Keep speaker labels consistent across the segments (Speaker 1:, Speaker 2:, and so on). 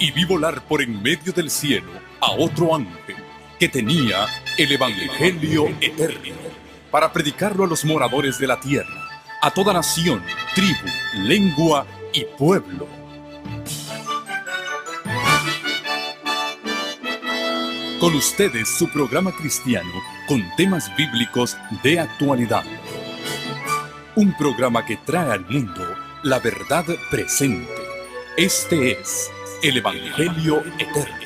Speaker 1: y vi volar por en medio del cielo a otro ángel que tenía el Evangelio eterno para predicarlo a los moradores de la tierra, a toda nación, tribu, lengua y pueblo. Con ustedes su programa cristiano con temas bíblicos de actualidad. Un programa que trae al mundo la verdad presente. Este es el Evangelio eterno.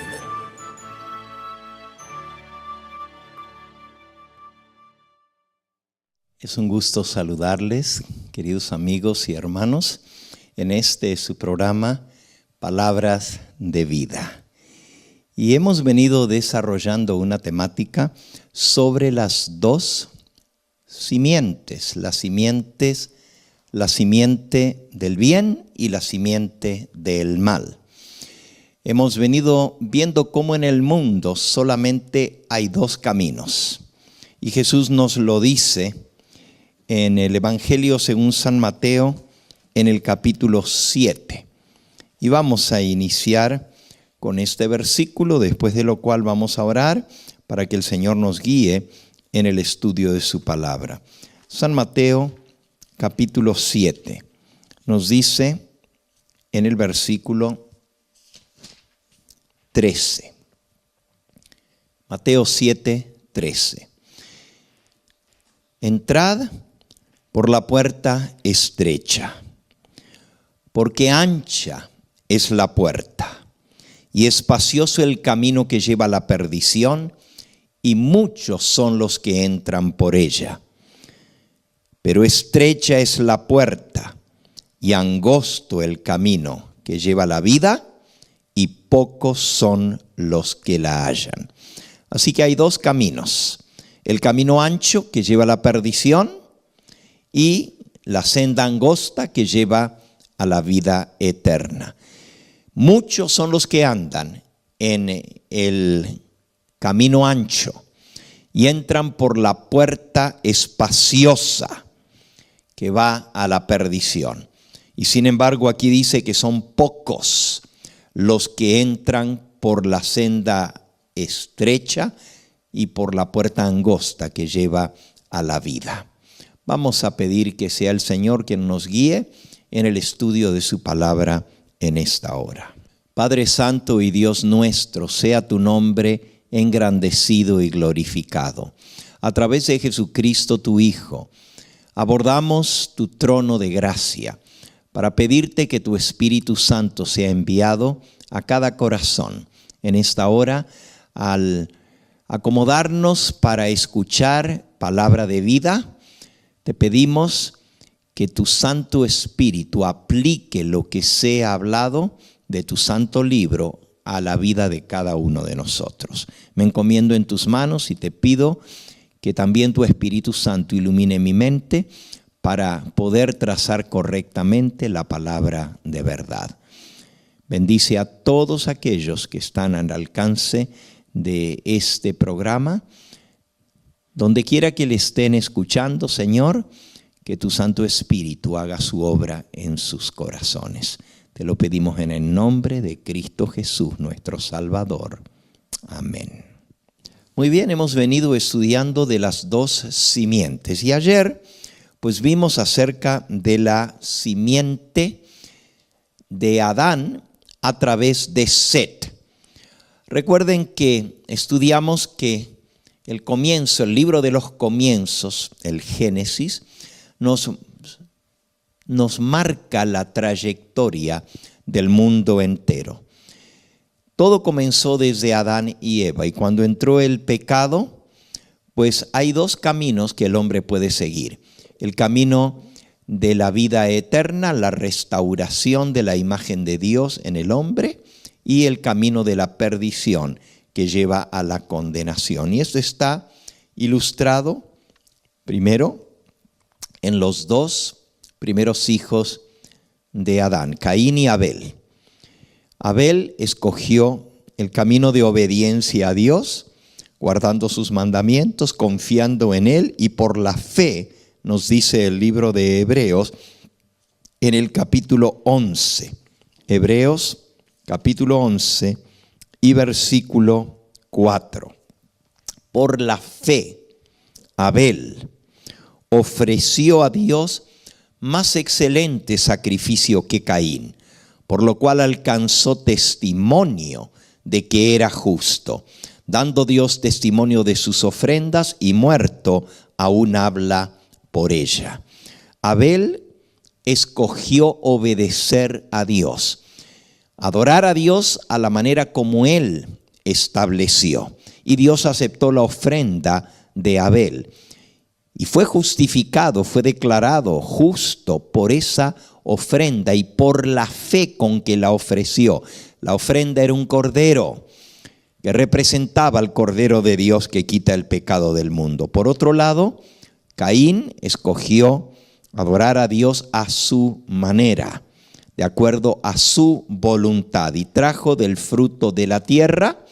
Speaker 2: Es un gusto saludarles, queridos amigos y hermanos, en este su programa Palabras de Vida. Y hemos venido desarrollando una temática sobre las dos simientes, la simiente del bien y la simiente del mal. Hemos venido viendo cómo en el mundo solamente hay dos caminos. Y Jesús nos lo dice en el Evangelio según San Mateo, en el capítulo 7. Y vamos a iniciar con este versículo, después de lo cual vamos a orar para que el Señor nos guíe en el estudio de su palabra. San Mateo, capítulo 7, nos dice en el versículo 13. Mateo 7, 13. Entrad por la puerta estrecha, porque ancha es la puerta, y espacioso el camino que lleva a la perdición, y muchos son los que entran por ella. Pero estrecha es la puerta, y angosto el camino que lleva a la vida, y pocos son los que la hallan. Así que hay dos caminos: el camino ancho que lleva a la perdición, y la senda angosta que lleva a la vida eterna. Muchos son los que andan en el camino ancho y entran por la puerta espaciosa que va a la perdición. Y sin embargo aquí dice que son pocos los que entran por la senda estrecha y por la puerta angosta que lleva a la vida. Vamos a pedir que sea el Señor quien nos guíe en el estudio de su palabra en esta hora. Padre Santo y Dios nuestro, sea tu nombre engrandecido y glorificado. A través de Jesucristo tu Hijo, abordamos tu trono de gracia para pedirte que tu Espíritu Santo sea enviado a cada corazón en esta hora al acomodarnos para escuchar palabra de vida. Te pedimos que tu Santo Espíritu aplique lo que sea hablado de tu santo libro a la vida de cada uno de nosotros. Me encomiendo en tus manos y te pido que también tu Espíritu Santo ilumine mi mente para poder trazar correctamente la palabra de verdad. Bendice a todos aquellos que están al alcance de este programa. Donde quiera que le estén escuchando, Señor, que tu Santo Espíritu haga su obra en sus corazones. Te lo pedimos en el nombre de Cristo Jesús, nuestro Salvador. Amén. Muy bien, hemos venido estudiando de las dos simientes. Y ayer, pues vimos acerca de la simiente de Adán a través de Set. Recuerden que estudiamos que el comienzo, el libro de los comienzos, el Génesis, nos marca la trayectoria del mundo entero. Todo comenzó desde Adán y Eva, y cuando entró el pecado, pues hay dos caminos que el hombre puede seguir. El camino de la vida eterna, la restauración de la imagen de Dios en el hombre, y el camino de la perdición, que lleva a la condenación. Y esto está ilustrado primero en los dos primeros hijos de Adán, Caín y Abel. Abel escogió el camino de obediencia a Dios, guardando sus mandamientos, confiando en Él, y por la fe, nos dice el libro de Hebreos, en el capítulo 11. Hebreos capítulo 11 y versículo 4. Por la fe, Abel ofreció a Dios más excelente sacrificio que Caín, por lo cual alcanzó testimonio de que era justo, dando Dios testimonio de sus ofrendas, y muerto aún habla por ella. Abel escogió obedecer a Dios, adorar a Dios a la manera como él estableció, y Dios aceptó la ofrenda de Abel y fue justificado, fue declarado justo por esa ofrenda y por la fe con que la ofreció. La ofrenda era un cordero que representaba al Cordero de Dios que quita el pecado del mundo. Por otro lado, Caín escogió adorar a Dios a su manera, de acuerdo a su voluntad, y trajo del fruto de la tierra.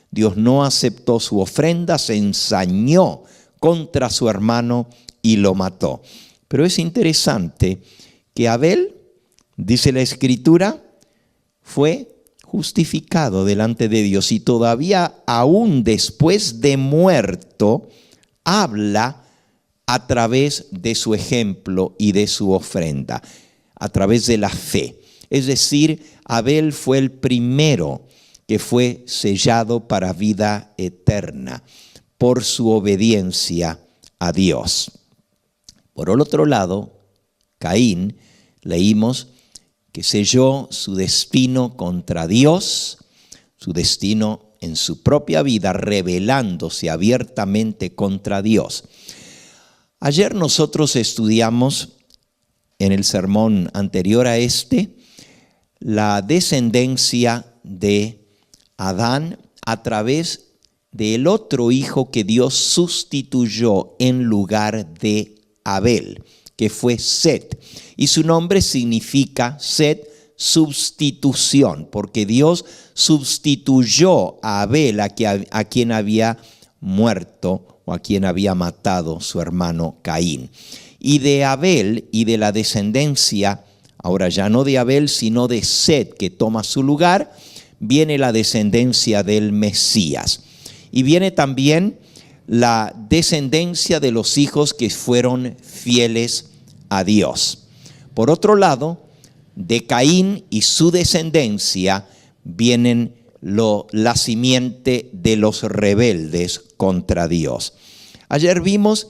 Speaker 2: Dios no aceptó su ofrenda, se ensañó contra su hermano y lo mató. Pero es interesante que Abel, dice la Escritura, fue justificado delante de Dios, y todavía aún después de muerto habla a través de su ejemplo y de su ofrenda, a través de la fe. Es decir, Abel fue el primero que fue sellado para vida eterna por su obediencia a Dios. Por el otro lado, Caín, leímos que selló su destino contra Dios, su destino en su propia vida, rebelándose abiertamente contra Dios. Ayer nosotros estudiamos en el sermón anterior a este la descendencia de Adán a través del otro hijo que Dios sustituyó en lugar de Abel, que fue Set. Y su nombre significa, Set, sustitución, porque Dios sustituyó a Abel, a quien había muerto o a quien había matado su hermano Caín. Y de Abel y de la descendencia, ahora ya no de Abel, sino de Set, que toma su lugar, viene la descendencia del Mesías. Y viene también la descendencia de los hijos que fueron fieles a Dios. Por otro lado, de Caín y su descendencia vienen la simiente de los rebeldes contra Dios. Ayer vimos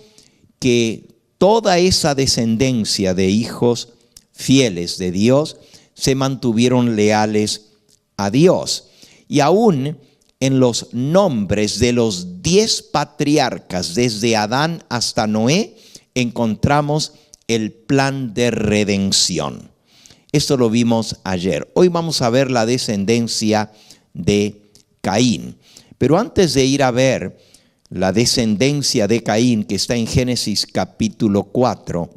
Speaker 2: que toda esa descendencia de hijos fieles de Dios se mantuvieron leales a Dios. Y aún en los nombres de los 10 patriarcas, desde Adán hasta Noé, encontramos el plan de redención. Esto lo vimos ayer. Hoy vamos a ver la descendencia de Caín. Pero antes de ir a ver la descendencia de Caín, que está en Génesis capítulo 4,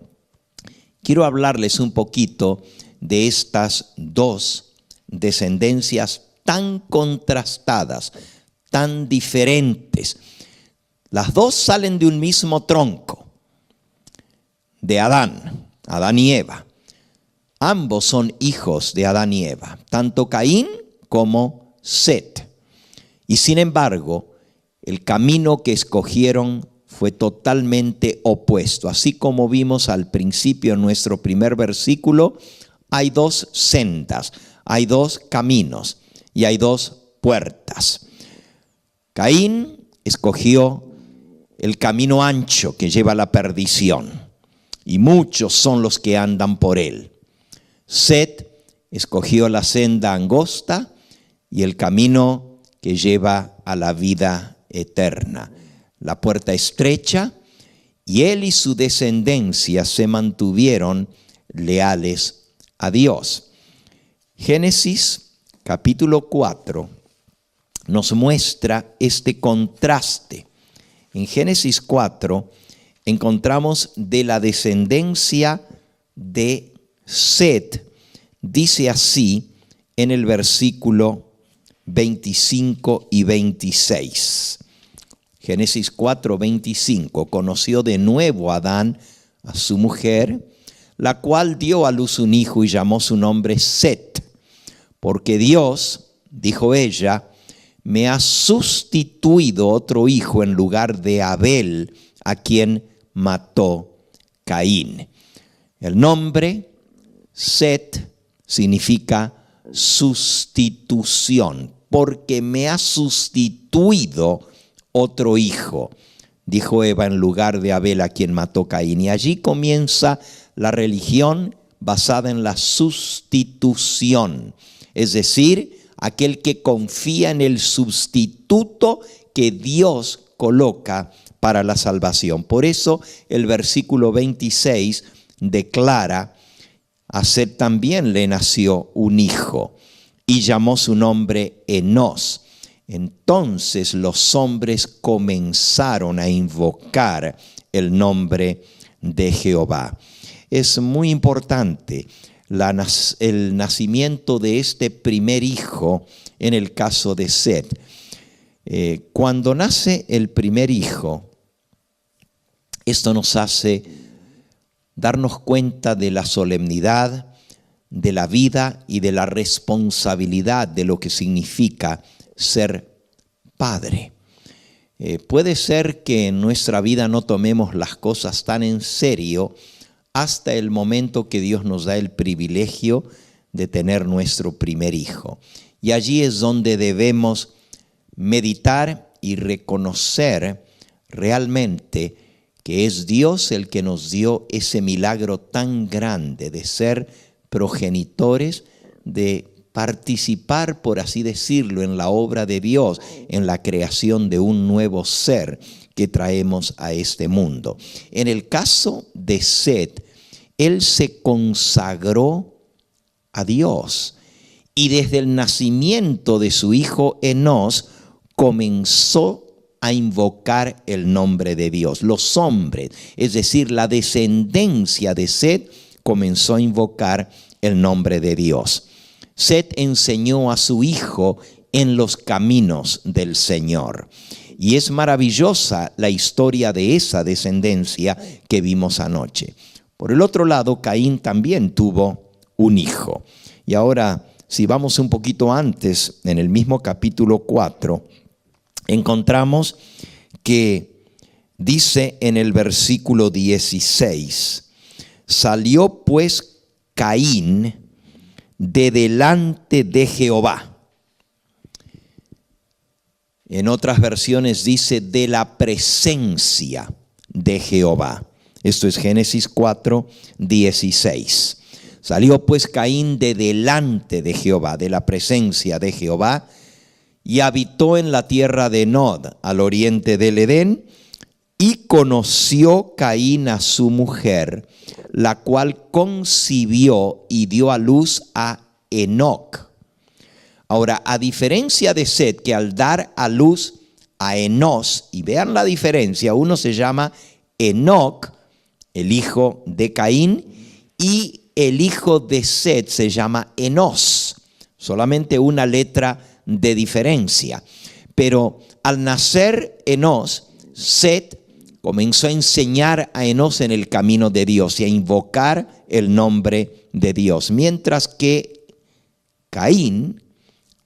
Speaker 2: quiero hablarles un poquito de estas dos descendencias tan contrastadas, tan diferentes. Las dos salen de un mismo tronco, de Adán y Eva. Ambos son hijos de Adán y Eva, tanto Caín como Set. Y sin embargo, el camino que escogieron fue totalmente opuesto. Así como vimos al principio en nuestro primer versículo, hay dos sendas, hay dos caminos y hay dos puertas. Caín escogió el camino ancho que lleva a la perdición, y muchos son los que andan por él. Set escogió la senda angosta y el camino que lleva a la vida eterna, la puerta estrecha, y él y su descendencia se mantuvieron leales a Dios. Génesis capítulo 4 nos muestra este contraste. En Génesis 4 encontramos de la descendencia de Set, dice así en el versículo 25 y 26. Génesis 4, 25. Conoció de nuevo Adán a su mujer, la cual dio a luz un hijo y llamó su nombre Set, porque Dios, dijo ella, me ha sustituido otro hijo en lugar de Abel, a quien mató Caín. El nombre Set significa sustitución, porque me ha sustituido otro hijo, dijo Eva, en lugar de Abel, a quien mató Caín. Y allí comienza la religión basada en la sustitución, es decir, aquel que confía en el sustituto que Dios coloca para la salvación. Por eso el versículo 26 declara: a Set también le nació un hijo y llamó su nombre Enós. Entonces los hombres comenzaron a invocar el nombre de Jehová. Es muy importante el nacimiento de este primer hijo en el caso de Set. Cuando nace el primer hijo, esto nos hace darnos cuenta de la solemnidad, de la vida y de la responsabilidad de lo que significa ser padre. Puede ser que en nuestra vida no tomemos las cosas tan en serio hasta el momento que Dios nos da el privilegio de tener nuestro primer hijo. Y allí es donde debemos meditar y reconocer realmente que es Dios el que nos dio ese milagro tan grande de ser progenitores, de participar, por así decirlo, en la obra de Dios, en la creación de un nuevo ser que traemos a este mundo. En el caso de Set, él se consagró a Dios y desde el nacimiento de su hijo Enós comenzó a invocar el nombre de Dios. Los hombres, es decir, la descendencia de Set, comenzó a invocar el nombre de Dios. Set enseñó a su hijo en los caminos del Señor. Y es maravillosa la historia de esa descendencia que vimos anoche. Por el otro lado, Caín también tuvo un hijo. Y ahora, si vamos un poquito antes, en el mismo capítulo 4, encontramos que dice en el versículo 16: salió pues Caín de delante de Jehová. En otras versiones dice de la presencia de Jehová. Esto es Génesis 4, 16. Salió pues Caín de delante de Jehová, de la presencia de Jehová, y habitó en la tierra de Nod, al oriente del Edén, y conoció Caín a su mujer, la cual concibió y dio a luz a Enoc. Ahora, a diferencia de Set, que al dar a luz a Enós, y vean la diferencia, uno se llama Enoc, el hijo de Caín, y el hijo de Set se llama Enós, solamente una letra de diferencia. Pero al nacer Enós, Set comenzó a enseñar a Enós en el camino de Dios y a invocar el nombre de Dios. Mientras que Caín,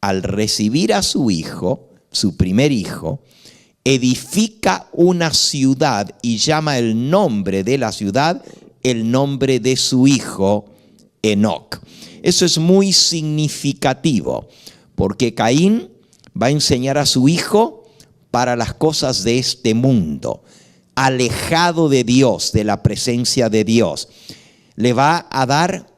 Speaker 2: al recibir a su hijo, su primer hijo, edifica una ciudad y llama el nombre de la ciudad el nombre de su hijo Enoc. Eso es muy significativo, porque Caín va a enseñar a su hijo para las cosas de este mundo, alejado de Dios, de la presencia de Dios. Le va a dar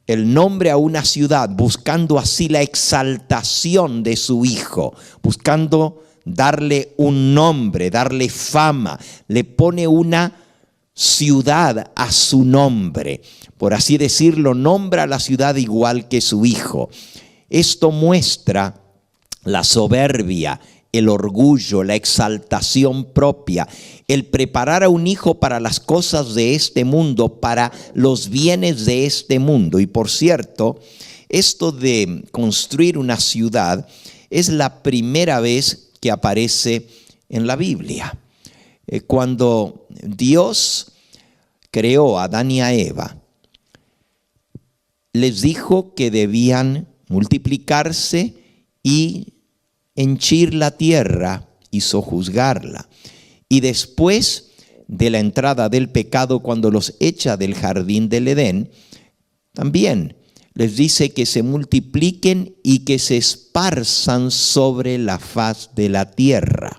Speaker 2: el nombre a una ciudad, buscando así la exaltación de su hijo, buscando darle un nombre, darle fama. Le pone una ciudad a su nombre, por así decirlo, nombra la ciudad igual que su hijo. Esto muestra la soberbia, el orgullo, la exaltación propia, el preparar a un hijo para las cosas de este mundo, para los bienes de este mundo. Y por cierto, esto de construir una ciudad es la primera vez que aparece en la Biblia. Cuando Dios creó a Adán y a Eva, les dijo que debían multiplicarse y henchir la tierra y sojuzgarla. Y después de la entrada del pecado, cuando los echa del jardín del Edén, también les dice que se multipliquen y que se esparzan sobre la faz de la tierra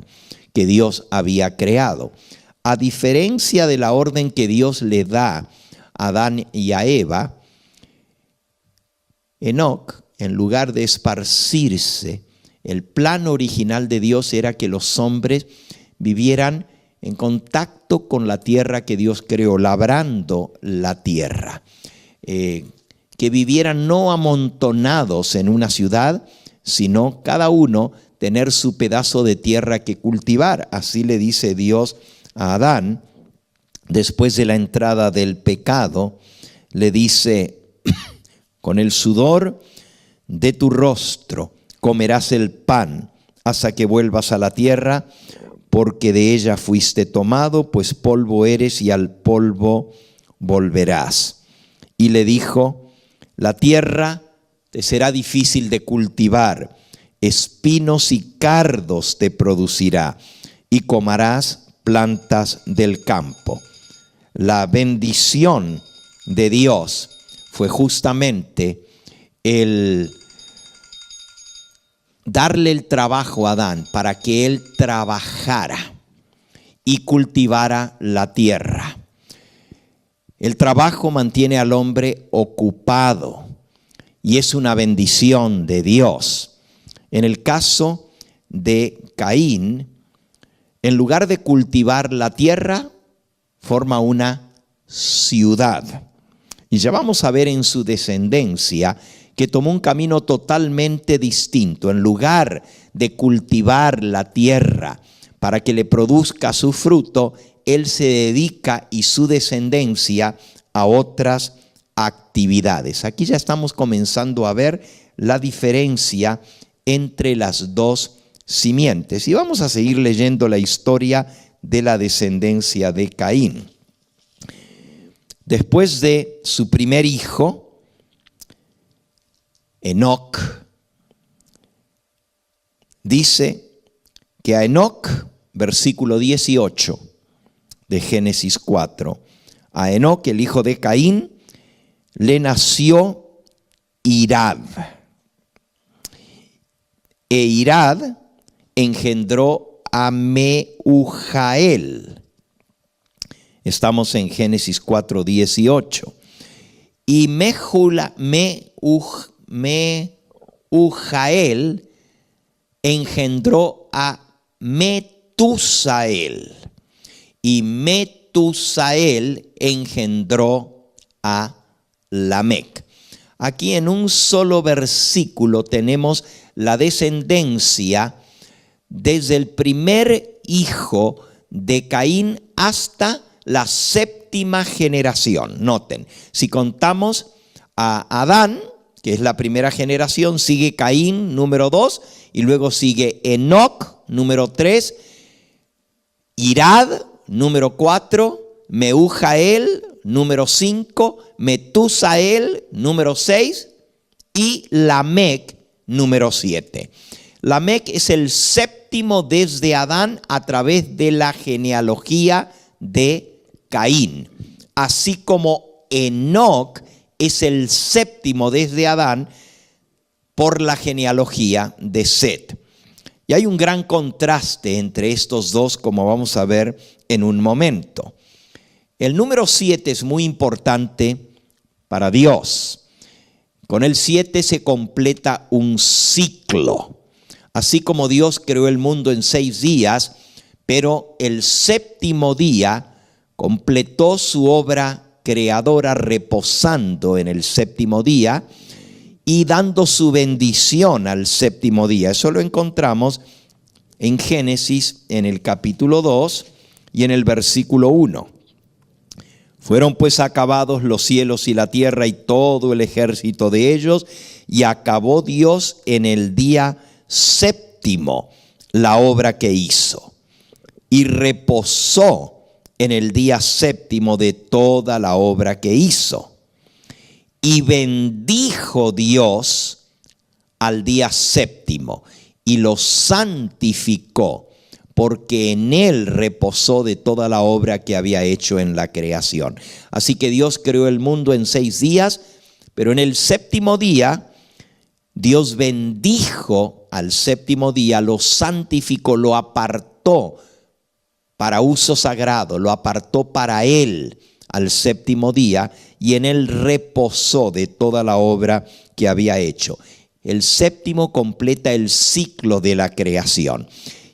Speaker 2: que Dios había creado. A diferencia de la orden que Dios le da a Adán y a Eva, Enoc, en lugar de esparcirse, el plan original de Dios era que los hombres vivieran en contacto con la tierra que Dios creó, labrando la tierra. Que vivieran no amontonados en una ciudad, sino cada uno tener su pedazo de tierra que cultivar. Así le dice Dios a Adán, después de la entrada del pecado, le dice: con el sudor de tu rostro comerás el pan hasta que vuelvas a la tierra, porque de ella fuiste tomado, pues polvo eres y al polvo volverás. Y le dijo: la tierra te será difícil de cultivar, espinos y cardos te producirá, y comerás plantas del campo. La bendición de Dios fue justamente el darle el trabajo a Adán para que él trabajara y cultivara la tierra. El trabajo mantiene al hombre ocupado y es una bendición de Dios. En el caso de Caín, en lugar de cultivar la tierra, forma una ciudad. Y ya vamos a ver en su descendencia que tomó un camino totalmente distinto. En lugar de cultivar la tierra para que le produzca su fruto, él se dedica y su descendencia a otras actividades. Aquí ya estamos comenzando a ver la diferencia entre las dos simientes. Y vamos a seguir leyendo la historia de la descendencia de Caín. Después de su primer hijo, Enoc, dice que a Enoc, versículo 18 de Génesis 4, a Enoc, el hijo de Caín, le nació Irad. E Irad engendró a Mehujael. Estamos en Génesis 4, 18. Y Mehujael engendró a Metusael. Y Metusael engendró a Lamec. Aquí en un solo versículo tenemos la descendencia desde el primer hijo de Caín hasta la séptima generación. Noten, si contamos a Adán, que es la primera generación, sigue Caín, número 2, y luego sigue Enoc, número 3, Irad, número 4, Mehujael, número 5, Metusael, número 6, y Lamec, número 7. Lamec es el séptimo desde Adán a través de la genealogía de Caín, así como Enoc es el séptimo desde Adán por la genealogía de Set. Y hay un gran contraste entre estos dos, como vamos a ver en un momento. El número 7 es muy importante para Dios. Con el 7 se completa un ciclo. Así como Dios creó el mundo en 6 días, pero el séptimo día completó su obra creadora reposando en el séptimo día y dando su bendición al séptimo día. Eso lo encontramos en Génesis en el capítulo 2 y en el versículo 1. Fueron pues acabados los cielos y la tierra y todo el ejército de ellos, y acabó Dios en el día séptimo la obra que hizo, y reposó en el día séptimo de toda la obra que hizo. Y bendijo Dios al día séptimo y lo santificó, porque en él reposó de toda la obra que había hecho en la creación. Así que Dios creó el mundo en 6 días, pero en el séptimo día Dios bendijo al séptimo día, lo santificó, lo apartó para uso sagrado, lo apartó para él al séptimo día, y en él reposó de toda la obra que había hecho. El séptimo completa el ciclo de la creación.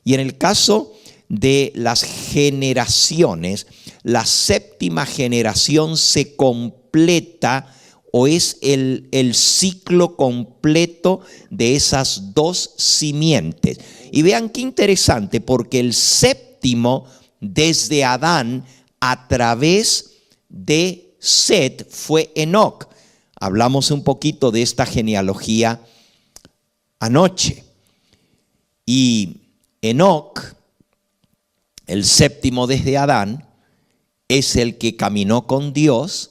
Speaker 2: Y en el caso de las generaciones, la séptima generación se completa, o es el ciclo completo de esas 2 simientes. Y vean qué interesante, porque el séptimo desde Adán a través de Set fue Enoc. Hablamos un poquito de esta genealogía anoche. Y Enoc, el séptimo desde Adán, es el que caminó con Dios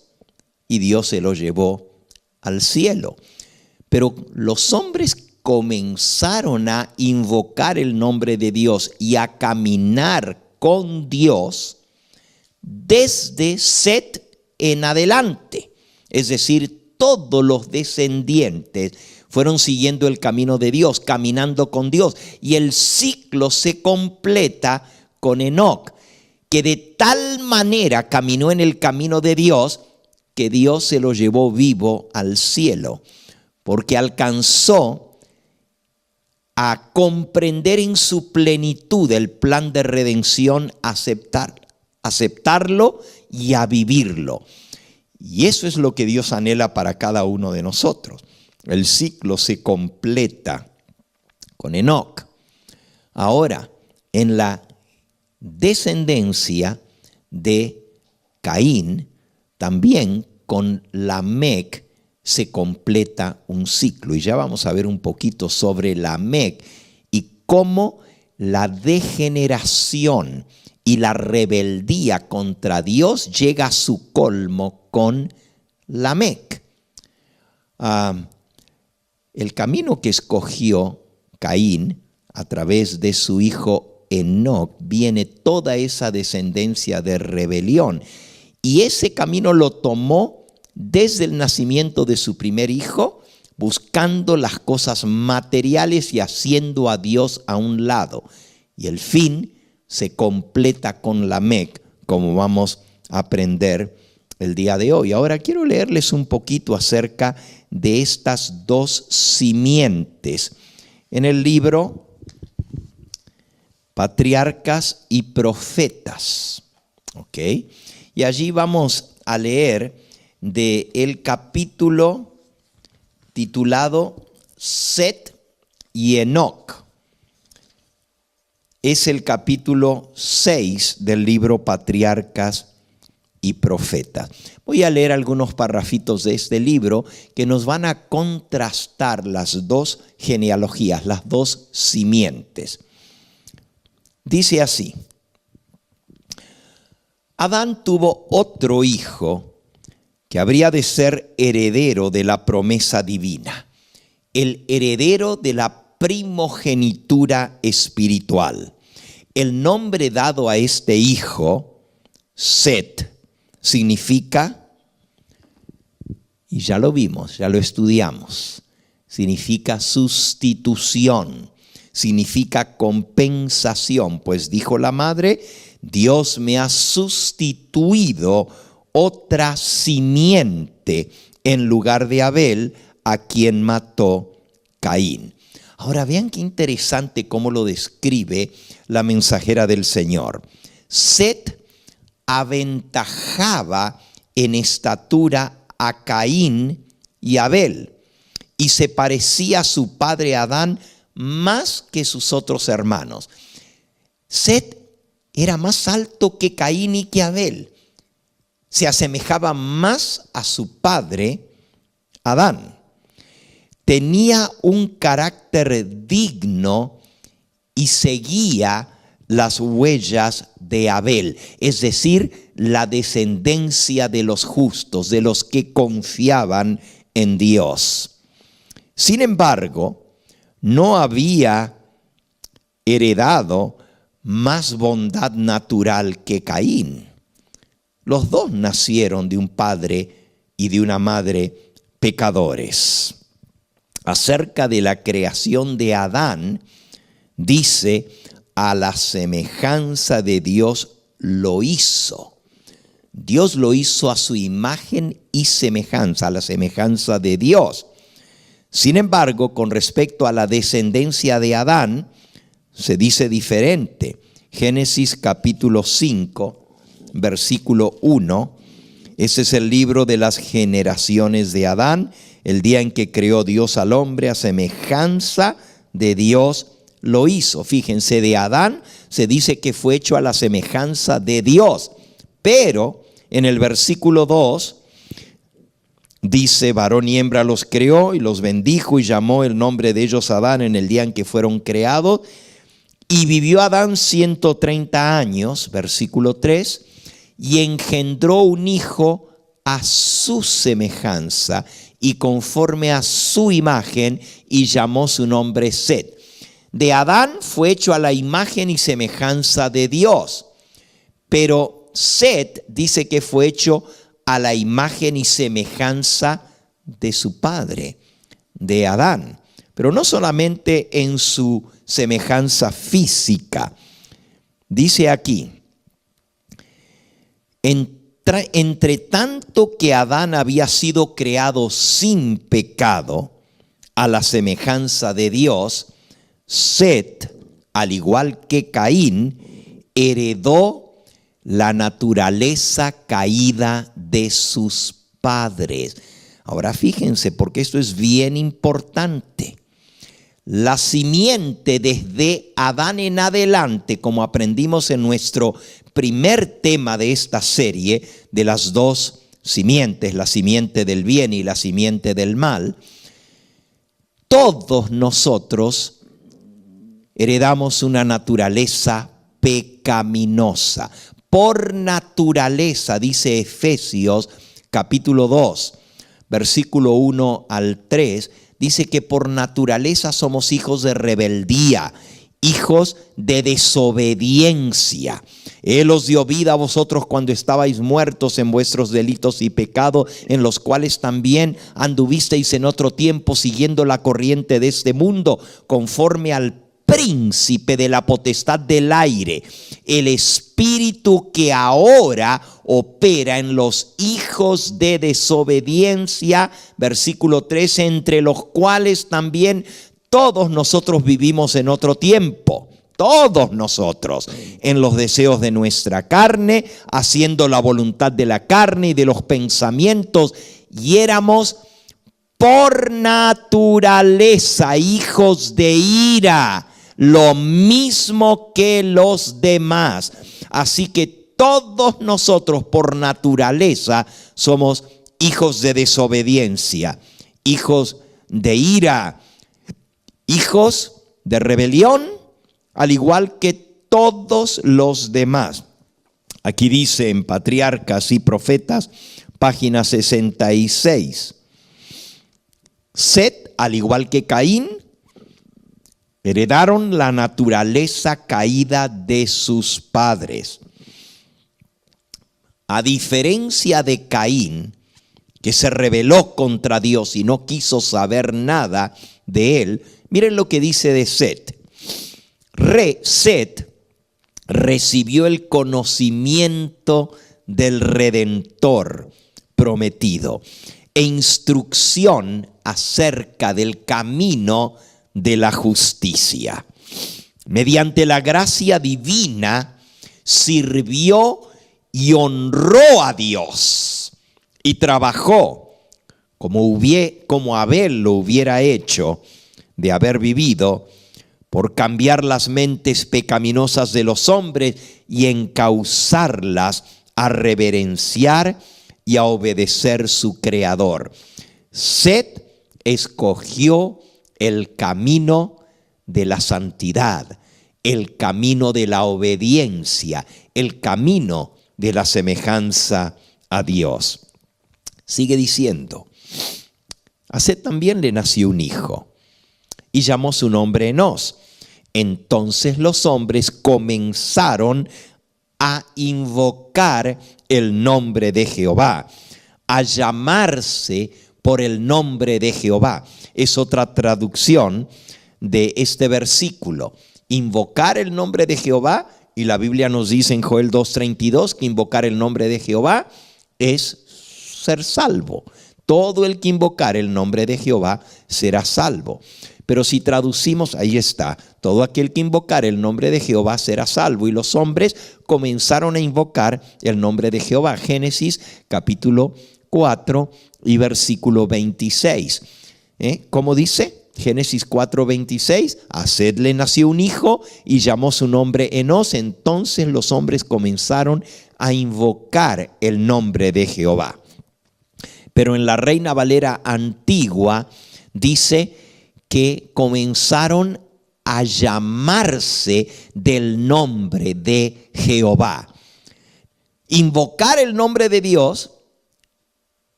Speaker 2: y Dios se lo llevó al cielo. Pero los hombres comenzaron a invocar el nombre de Dios y a caminar con Dios desde Set en adelante. Es decir, todos los descendientes fueron siguiendo el camino de Dios, caminando con Dios. Y el ciclo se completa con Enoc, que de tal manera caminó en el camino de Dios que Dios se lo llevó vivo al cielo, porque alcanzó a comprender en su plenitud el plan de redención, aceptarlo y a vivirlo. Y eso es lo que Dios anhela para cada uno de nosotros. El ciclo se completa con Enoc. Ahora, en la descendencia de Caín, también con Lamec se completa un ciclo. Y ya vamos a ver un poquito sobre Lamec y cómo la degeneración y la rebeldía contra Dios llega a su colmo con Lamec. El camino que escogió Caín a través de su hijo Enoc, viene toda esa descendencia de rebelión. Y ese camino lo tomó desde el nacimiento de su primer hijo, buscando las cosas materiales y haciendo a Dios a un lado. Y el fin se completa con Lamec, como vamos a aprender el día de hoy. Ahora quiero leerles un poquito acerca de estas 2 simientes. En el libro Patriarcas y Profetas, ¿ok? Y allí vamos a leer del capítulo titulado Set y Enoc. Es el capítulo 6 del libro Patriarcas y Profetas. Voy a leer algunos parrafitos de este libro que nos van a contrastar las 2 genealogías, las 2 simientes. Dice así: Adán tuvo otro hijo que habría de ser heredero de la promesa divina, el heredero de la primogenitura espiritual. El nombre dado a este hijo, Set, significa, y ya lo vimos, ya lo estudiamos, significa sustitución, significa compensación, pues dijo la madre: Dios me ha sustituido otra simiente en lugar de Abel, a quien mató Caín. Ahora vean qué interesante cómo lo describe la mensajera del Señor. Set aventajaba en estatura a Caín y Abel, y se parecía a su padre Adán más que sus otros hermanos. Set era más alto que Caín y que Abel. Se asemejaba más a su padre Adán. Tenía un carácter digno y seguía las huellas de Abel, es decir, la descendencia de los justos, de los que confiaban en Dios. Sin embargo, no había heredado más bondad natural que Caín. Los dos nacieron de un padre y de una madre pecadores. Acerca de la creación de Adán, dice, a la semejanza de Dios lo hizo. Dios lo hizo a su imagen y semejanza, a la semejanza de Dios. Sin embargo, con respecto a la descendencia de Adán, se dice diferente. Génesis capítulo 5, versículo 1. Ese es el libro de las generaciones de Adán, el día en que creó Dios al hombre, a semejanza de Dios lo hizo. Fíjense, de Adán se dice que fue hecho a la semejanza de Dios. Pero en el versículo 2 dice, varón y hembra los creó y los bendijo y llamó el nombre de ellos Adán en el día en que fueron creados. Y vivió Adán 130 años, versículo 3, y engendró un hijo a su semejanza y conforme a su imagen, y llamó su nombre Set. De Adán fue hecho a la imagen y semejanza de Dios, pero Set dice que fue hecho a la imagen y semejanza de su padre, de Adán. Pero no solamente en su semejanza física. Dice aquí, entre tanto que Adán había sido creado sin pecado, a la semejanza de Dios, Set, al igual que Caín, heredó la naturaleza caída de sus padres. Ahora fíjense, porque esto es bien importante. La simiente desde Adán en adelante, como aprendimos en nuestro primer tema de esta serie, de las dos simientes, la simiente del bien y la simiente del mal, todos nosotros heredamos una naturaleza pecaminosa. Por naturaleza, dice Efesios capítulo 2, versículo 1 al 3, dice que por naturaleza somos hijos de rebeldía, hijos de desobediencia. Él os dio vida a vosotros cuando estabais muertos en vuestros delitos y pecados, en los cuales también anduvisteis en otro tiempo siguiendo la corriente de este mundo, conforme al príncipe de la potestad del aire, el espíritu que ahora opera en los hijos de desobediencia, versículo 13, entre los cuales también todos nosotros vivimos en otro tiempo. Todos nosotros, en los deseos de nuestra carne, haciendo la voluntad de la carne y de los pensamientos, y éramos por naturaleza hijos de ira, lo mismo que los demás. Así que todos nosotros por naturaleza somos hijos de desobediencia, hijos de ira, hijos de rebelión, al igual que todos los demás. Aquí dice en Patriarcas y Profetas, página 66. Set, al igual que Caín, heredaron la naturaleza caída de sus padres. A diferencia de Caín, que se rebeló contra Dios y no quiso saber nada de él, miren lo que dice de Set. Set recibió el conocimiento del Redentor prometido e instrucción acerca del camino de la justicia. Mediante la gracia divina sirvió y honró a Dios y trabajó como Abel lo hubiera hecho de haber vivido, por cambiar las mentes pecaminosas de los hombres y encauzarlas a reverenciar y a obedecer su Creador. Set escogió el camino de la santidad, el camino de la obediencia, el camino de la semejanza a Dios. Sigue diciendo, a Set también le nació un hijo, y llamó su nombre Enós. Entonces los hombres comenzaron a invocar el nombre de Jehová, a llamarse por el nombre de Jehová. Es otra traducción de este versículo. Invocar el nombre de Jehová, y la Biblia nos dice en Joel 2:32 que invocar el nombre de Jehová es ser salvo. Todo el que invocar el nombre de Jehová será salvo. Pero si traducimos, ahí está, todo aquel que invocar el nombre de Jehová será salvo. Y los hombres comenzaron a invocar el nombre de Jehová. Génesis capítulo 4 y versículo 26. ¿Cómo dice? Génesis 4:26, a Seth le nació un hijo y llamó su nombre Enós. Entonces los hombres comenzaron a invocar el nombre de Jehová. Pero en la Reina Valera antigua dice que comenzaron a llamarse del nombre de Jehová. Invocar el nombre de Dios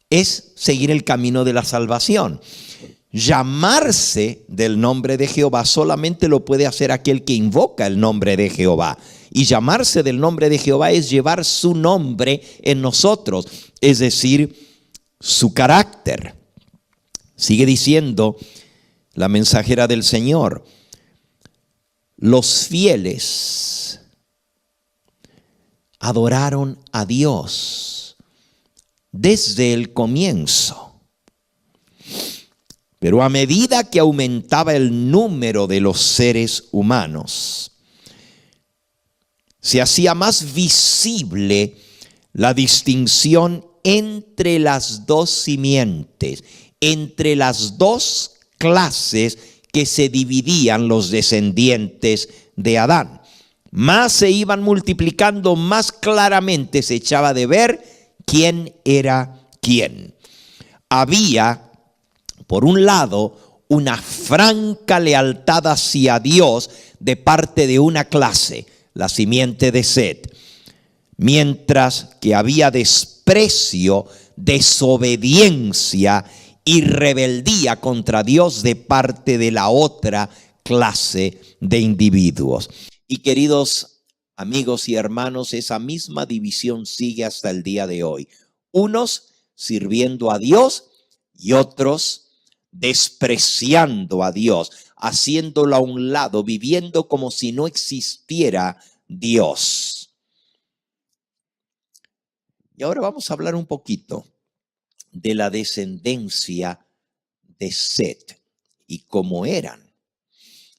Speaker 2: es seguir el camino de la salvación. Llamarse del nombre de Jehová solamente lo puede hacer aquel que invoca el nombre de Jehová. Y llamarse del nombre de Jehová es llevar su nombre en nosotros, es decir, su carácter. Sigue diciendo la mensajera del Señor: los fieles adoraron a Dios desde el comienzo. Pero a medida que aumentaba el número de los seres humanos, se hacía más visible la distinción entre las dos simientes, entre las dos clases que se dividían los descendientes de Adán. Más se iban multiplicando, más claramente se echaba de ver quién era quién. Había, por un lado, una franca lealtad hacia Dios de parte de una clase, la simiente de Seth, mientras que había desprecio, desobediencia y rebeldía contra Dios de parte de la otra clase de individuos. Y queridos amigos y hermanos, esa misma división sigue hasta el día de hoy. Unos sirviendo a Dios y otros despreciando a Dios, haciéndolo a un lado, viviendo como si no existiera Dios. Y ahora vamos a hablar un poquito de la descendencia de Seth y cómo eran.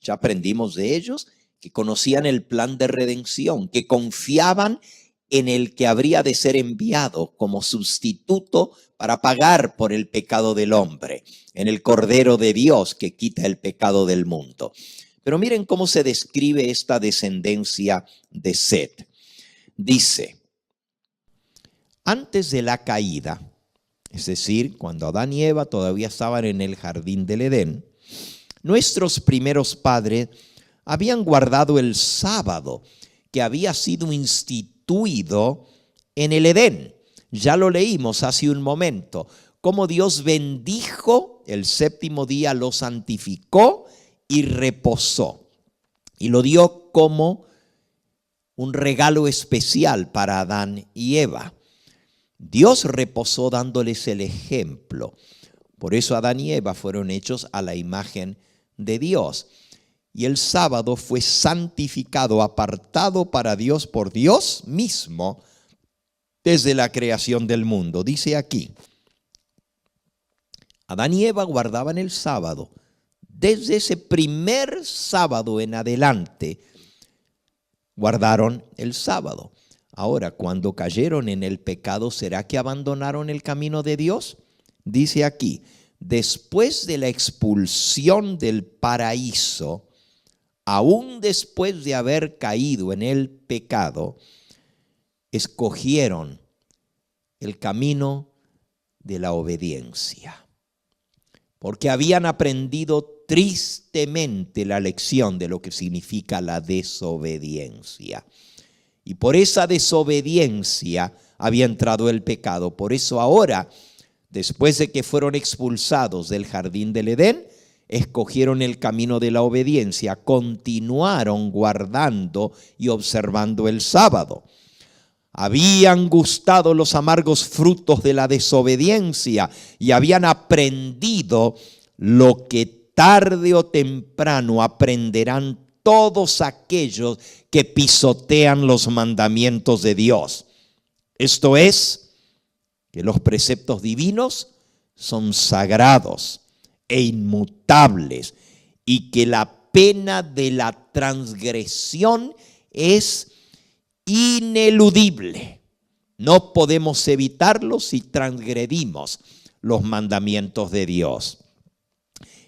Speaker 2: Ya aprendimos de ellos que conocían el plan de redención, que confiaban en el que habría de ser enviado como sustituto para pagar por el pecado del hombre, en el Cordero de Dios que quita el pecado del mundo. Pero miren cómo se describe esta descendencia de Seth. Dice: antes de la caída, es decir, cuando Adán y Eva todavía estaban en el jardín del Edén, nuestros primeros padres habían guardado el sábado que había sido instituido en el Edén. Ya lo leímos hace un momento, cómo Dios bendijo el séptimo día, lo santificó y reposó. Y lo dio como un regalo especial para Adán y Eva. Dios reposó dándoles el ejemplo. Por eso Adán y Eva fueron hechos a la imagen de Dios. Y el sábado fue santificado, apartado para Dios por Dios mismo desde la creación del mundo. Dice aquí: Adán y Eva guardaban el sábado. Desde ese primer sábado en adelante guardaron el sábado. Ahora, cuando cayeron en el pecado, ¿será que abandonaron el camino de Dios? Dice aquí: después de la expulsión del paraíso, aún después de haber caído en el pecado, escogieron el camino de la obediencia, porque habían aprendido tristemente la lección de lo que significa la desobediencia. Y por esa desobediencia había entrado el pecado. Por eso ahora, después de que fueron expulsados del jardín del Edén, escogieron el camino de la obediencia, continuaron guardando y observando el sábado. Habían gustado los amargos frutos de la desobediencia y habían aprendido lo que tarde o temprano aprenderán todos aquellos que pisotean los mandamientos de Dios. Esto es, que los preceptos divinos son sagrados e inmutables y que la pena de la transgresión es ineludible. No podemos evitarlo si transgredimos los mandamientos de Dios.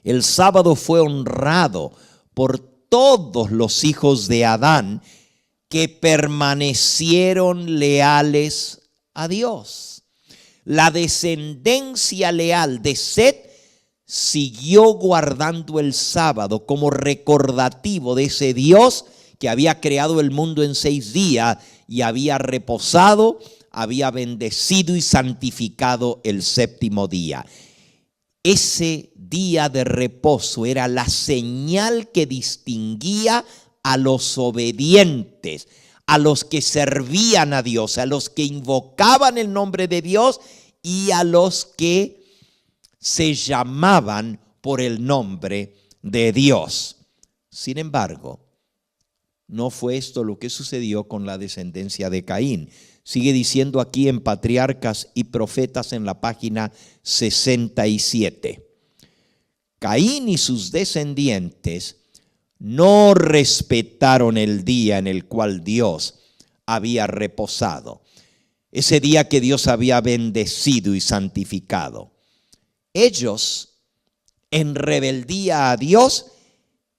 Speaker 2: El sábado fue honrado por todos los hijos de Adán que permanecieron leales a Dios. La descendencia leal de Set siguió guardando el sábado como recordativo de ese Dios que había creado el mundo en 6 días y había reposado, había bendecido y santificado el 7º día. Ese día de reposo era la señal que distinguía a los obedientes, a los que servían a Dios, a los que invocaban el nombre de Dios y a los que se llamaban por el nombre de Dios. Sin embargo, no fue esto lo que sucedió con la descendencia de Caín. Sigue diciendo aquí en Patriarcas y Profetas en la página 67. Caín y sus descendientes no respetaron el día en el cual Dios había reposado, ese día que Dios había bendecido y santificado. Ellos, en rebeldía a Dios,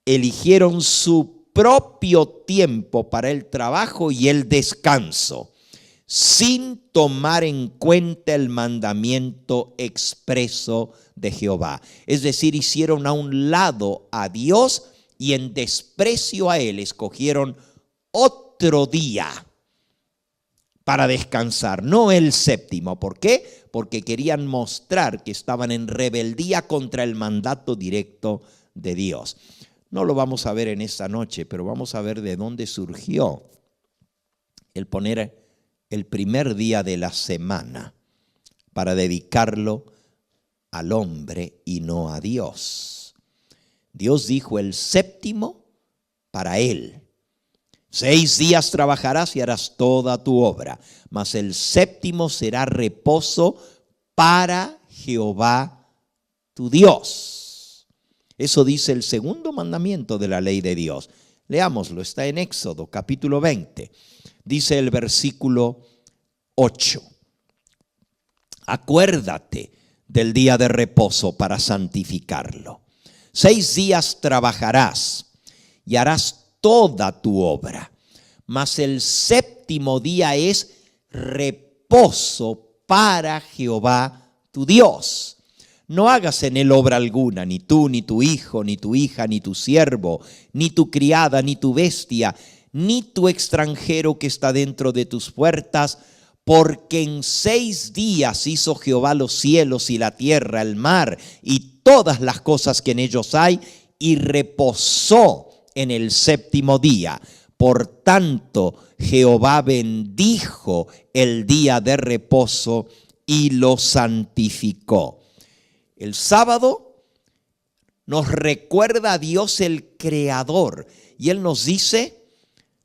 Speaker 2: eligieron su propio tiempo para el trabajo y el descanso, sin tomar en cuenta el mandamiento expreso de Jehová. Es decir, hicieron a un lado a Dios y en desprecio a Él escogieron otro día para descansar, no el 7º. ¿Por qué? Porque querían mostrar que estaban en rebeldía contra el mandato directo de Dios. No lo vamos a ver en esta noche, pero vamos a ver de dónde surgió el poner el primer día de la semana para dedicarlo al hombre y no a Dios. Dios dijo el 7º para Él. 6 días trabajarás y harás toda tu obra, mas el 7º será reposo para Jehová tu Dios. Eso dice el 2.º mandamiento de la ley de Dios. Leámoslo, está en Éxodo capítulo 20. Dice el versículo 8. Acuérdate del día de reposo para santificarlo. 6 días trabajarás y harás toda tu obra, mas el 7º día es reposo para Jehová tu Dios. No hagas en él obra alguna, ni tú, ni tu hijo, ni tu hija, ni tu siervo, ni tu criada, ni tu bestia, ni tu extranjero que está dentro de tus puertas, porque en 6 días hizo Jehová los cielos y la tierra, el mar y todas las cosas que en ellos hay, y reposó en el 7º día. Por tanto, Jehová bendijo el día de reposo y lo santificó. El sábado nos recuerda a Dios el Creador, y Él nos dice: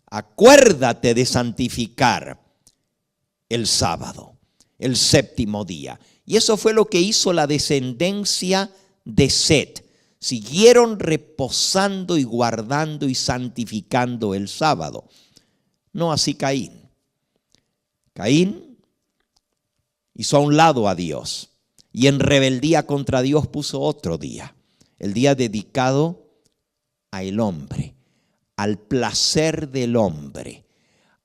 Speaker 2: acuérdate de santificar el sábado, el 7º día. Y eso fue lo que hizo la descendencia de Set. Siguieron reposando y guardando y santificando el sábado. No así Caín. Caín hizo a un lado a Dios y en rebeldía contra Dios puso otro día, el día dedicado al hombre, al placer del hombre,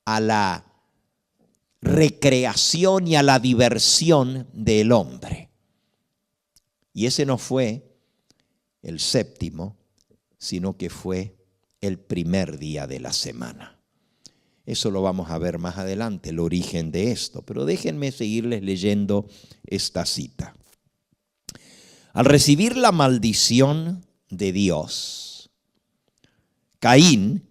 Speaker 2: a la recreación y a la diversión del hombre. Y ese no fue el 7º, sino que fue el primer día de la semana. Eso lo vamos a ver más adelante, el origen de esto. Pero déjenme seguirles leyendo esta cita. Al recibir la maldición de Dios. Caín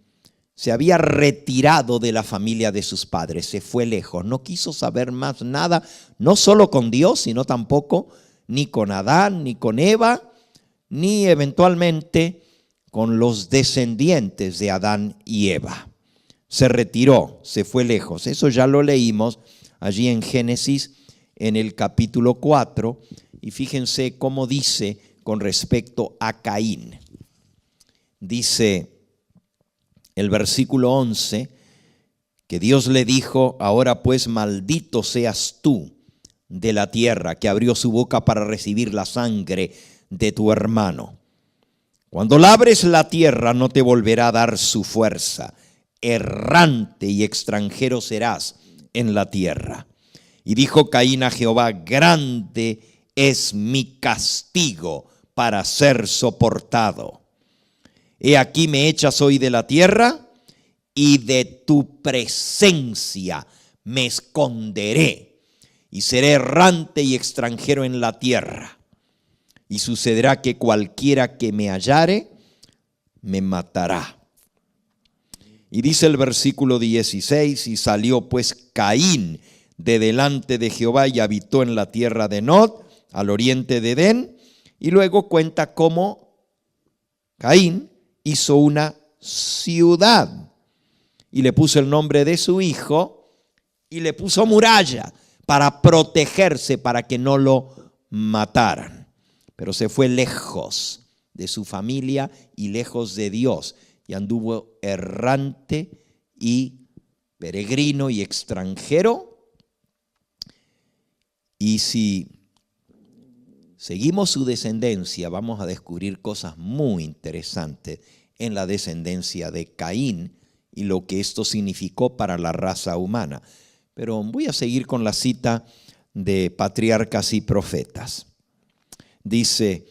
Speaker 2: se había retirado de la familia de sus padres, se fue lejos, no quiso saber más nada, no solo con Dios, sino tampoco ni con Adán, ni con Eva, ni eventualmente con los descendientes de Adán y Eva. Se retiró, se fue lejos. Eso ya lo leímos allí en Génesis, en el capítulo 4, y fíjense cómo dice con respecto a Caín. Dice el versículo 11, que Dios le dijo: ahora pues maldito seas tú de la tierra, que abrió su boca para recibir la sangre de tu hermano. Cuando labres la tierra no te volverá a dar su fuerza, errante y extranjero serás en la tierra. Y dijo Caín a Jehová: grande es mi castigo para ser soportado. He aquí me echas hoy de la tierra, y de tu presencia me esconderé, y seré errante y extranjero en la tierra. Y sucederá que cualquiera que me hallare, me matará. Y dice el versículo 16, y salió pues Caín de delante de Jehová y habitó en la tierra de Nod, al oriente de Edén. Y luego cuenta cómo Caín hizo una ciudad y le puso el nombre de su hijo y le puso muralla para protegerse, para que no lo mataran. Pero se fue lejos de su familia y lejos de Dios, y anduvo errante y peregrino y extranjero. Y si seguimos su descendencia, vamos a descubrir cosas muy interesantes en la descendencia de Caín y lo que esto significó para la raza humana. Pero voy a seguir con la cita de Patriarcas y Profetas. Dice: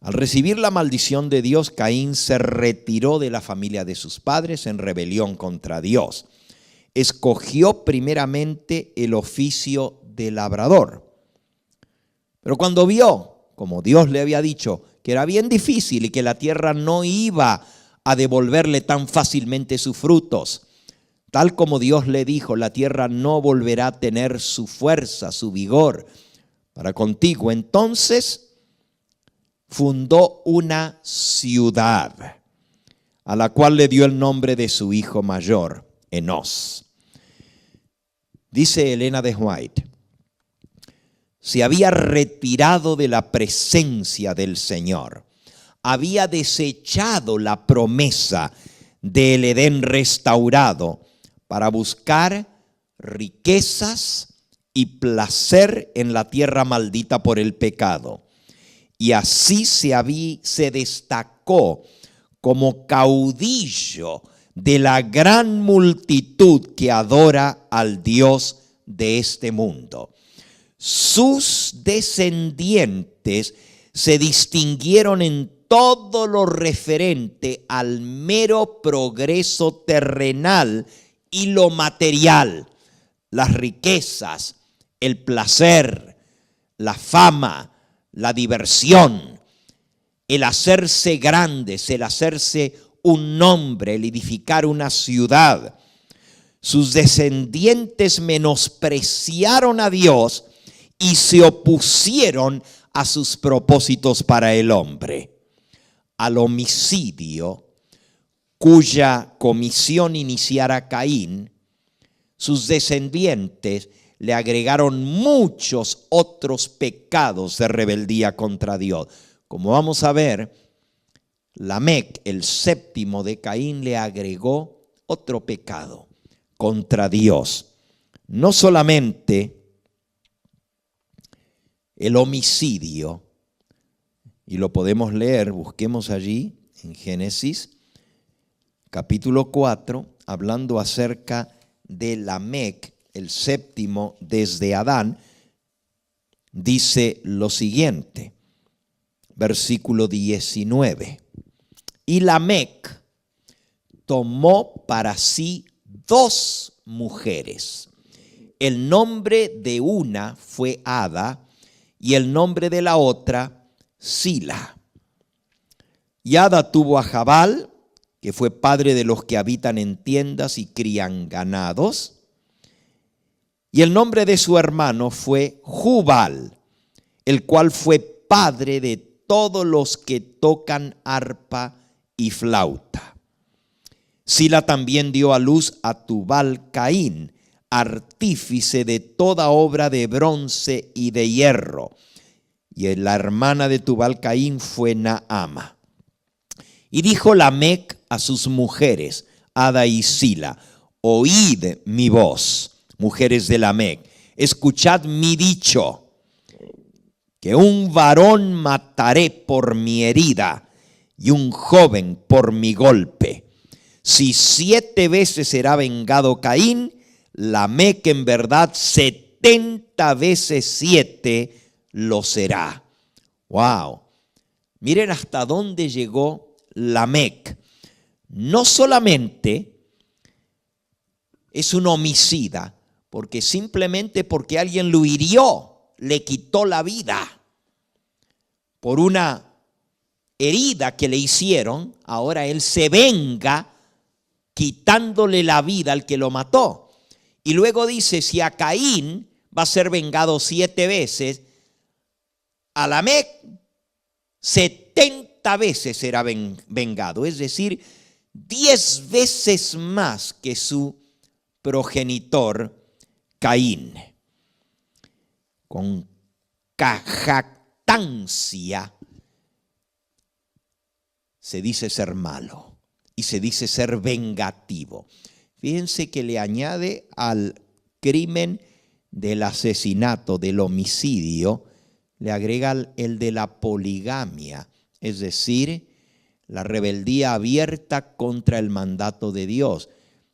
Speaker 2: al recibir la maldición de Dios, Caín se retiró de la familia de sus padres en rebelión contra Dios. Escogió primeramente el oficio de labrador. Pero cuando vio, como Dios le había dicho, que era bien difícil y que la tierra no iba a devolverle tan fácilmente sus frutos, tal como Dios le dijo, la tierra no volverá a tener su fuerza, su vigor para contigo. Entonces fundó una ciudad, a la cual le dio el nombre de su hijo mayor, Enós. Dice Elena de White: se había retirado de la presencia del Señor, había desechado la promesa del Edén restaurado para buscar riquezas y placer en la tierra maldita por el pecado. Y así se destacó como caudillo de la gran multitud que adora al Dios de este mundo. Sus descendientes se distinguieron en todo lo referente al mero progreso terrenal y lo material, las riquezas, el placer, la fama, la diversión, el hacerse grandes, el hacerse un nombre, el edificar una ciudad. Sus descendientes menospreciaron a Dios y se opusieron a sus propósitos para el hombre. Al homicidio, cuya comisión iniciara Caín, sus descendientes le agregaron muchos otros pecados de rebeldía contra Dios. Como vamos a ver, Lamec, el séptimo de Caín, le agregó otro pecado contra Dios. No solamente el homicidio, y lo podemos leer, busquemos allí en Génesis capítulo 4, hablando acerca de Lamec, el séptimo desde Adán, dice lo siguiente, versículo 19. Y Lamec tomó para sí 2 mujeres. El nombre de una fue Ada y el nombre de la otra Sila. Y Ada tuvo a Jabal, que fue padre de los que habitan en tiendas y crían ganados. Y el nombre de su hermano fue Jubal, el cual fue padre de todos los que tocan arpa y flauta. Sila también dio a luz a Tubal Caín, artífice de toda obra de bronce y de hierro. Y la hermana de Tubal Caín fue Naama. Y dijo Lamec a sus mujeres, Ada y Sila: oíd mi voz, mujeres de Lamec, escuchad mi dicho, que un varón mataré por mi herida y un joven por mi golpe. Si 7 veces será vengado Caín, Lamec en verdad 70 veces 7 lo será. Wow. Miren hasta dónde llegó Lamec. No solamente es un homicida, porque simplemente porque alguien lo hirió, le quitó la vida por una herida que le hicieron, ahora él se venga quitándole la vida al que lo mató. Y luego dice, si a Caín va a ser vengado 7 veces, a Lamec 70 veces será vengado, es decir, 10 veces más que su progenitor Caín. Con jactancia se dice ser malo y se dice ser vengativo. Fíjense que le añade al crimen del asesinato, del homicidio, le agrega el de la poligamia, es decir, la rebeldía abierta contra el mandato de Dios.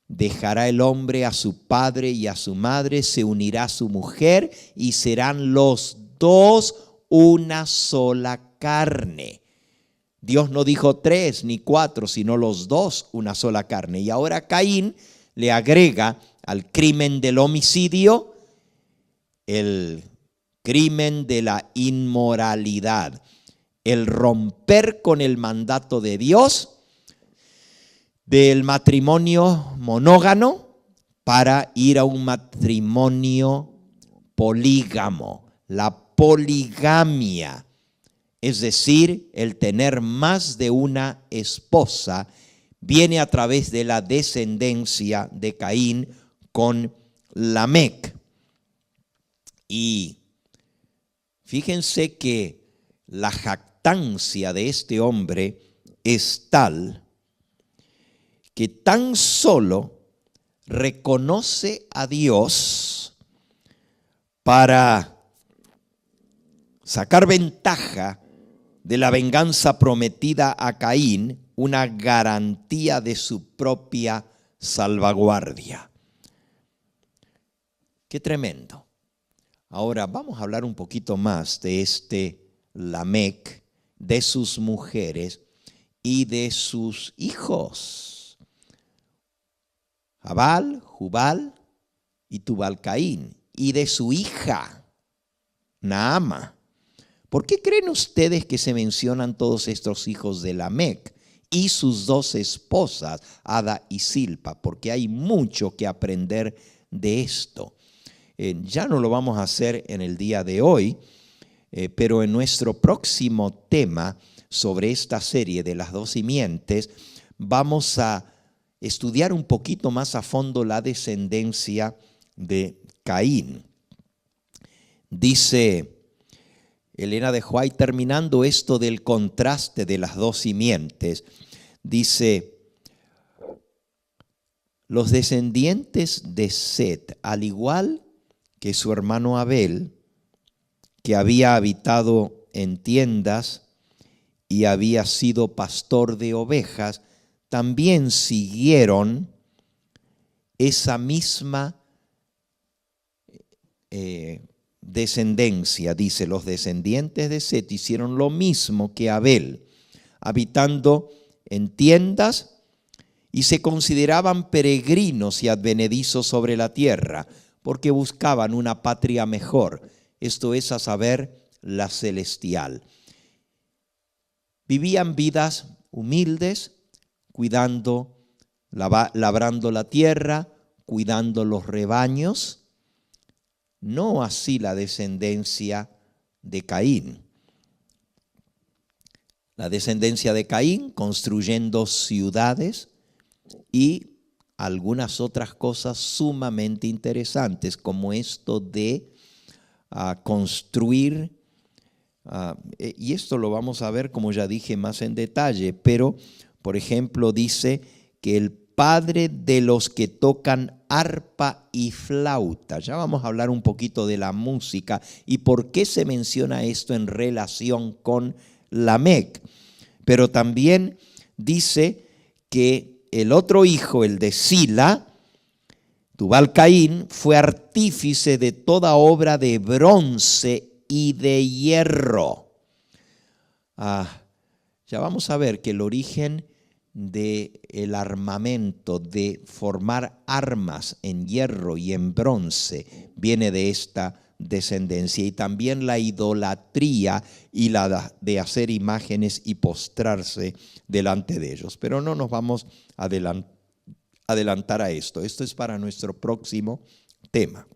Speaker 2: Dejará el hombre a su padre y a su madre, se unirá a su mujer y serán los dos una sola carne. Dios no dijo 3 ni 4, sino los dos una sola carne. Y ahora Caín le agrega al crimen del homicidio el crimen de la inmoralidad, el romper con el mandato de Dios del matrimonio monógamo para ir a un matrimonio polígamo, la poligamia, es decir, el tener más de una esposa, viene a través de la descendencia de Caín con Lamec. Y fíjense que la jactancia de este hombre es tal que tan solo reconoce a Dios para sacar ventaja de la venganza prometida a Caín, una garantía de su propia salvaguardia. Qué tremendo. Ahora vamos a hablar un poquito más de este Lamec, de sus mujeres y de sus hijos. Jabal, Jubal y Tubal Caín, y de su hija Naama. ¿Por qué creen ustedes que se mencionan todos estos hijos de Lamec y sus 2 esposas, Ada y Silpa? Porque hay mucho que aprender de esto. Ya no lo vamos a hacer en el día de hoy, pero en nuestro próximo tema sobre esta serie de las 2 simientes, vamos a estudiar un poquito más a fondo la descendencia de Caín. Dice Elena de White, terminando esto del contraste de las 2 simientes, dice: los descendientes de Set, al igual que su hermano Abel, que había habitado en tiendas y había sido pastor de ovejas, también siguieron esa misma descendencia. Dice, los descendientes de Set hicieron lo mismo que Abel, habitando en tiendas y se consideraban peregrinos y advenedizos sobre la tierra, porque buscaban una patria mejor, esto es a saber, la celestial. Vivían vidas humildes, cuidando, labrando la tierra, cuidando los rebaños. No así la descendencia de Caín. La descendencia de Caín construyendo ciudades y algunas otras cosas sumamente interesantes, como esto de construir, y esto lo vamos a ver, como ya dije, más en detalle, pero, por ejemplo, dice que el padre de los que tocan arpa y flauta. Ya vamos a hablar un poquito de la música y por qué se menciona esto en relación con Lamec. Pero también dice que el otro hijo, el de Sila, Tubal-Caín, fue artífice de toda obra de bronce y de hierro. Ya vamos a ver que el origen del armamento, de formar armas en hierro y en bronce, viene de esta descendencia. Y también la idolatría y la de hacer imágenes y postrarse delante de ellos. Pero no nos vamos a adelantar a esto. Esto es para nuestro próximo tema.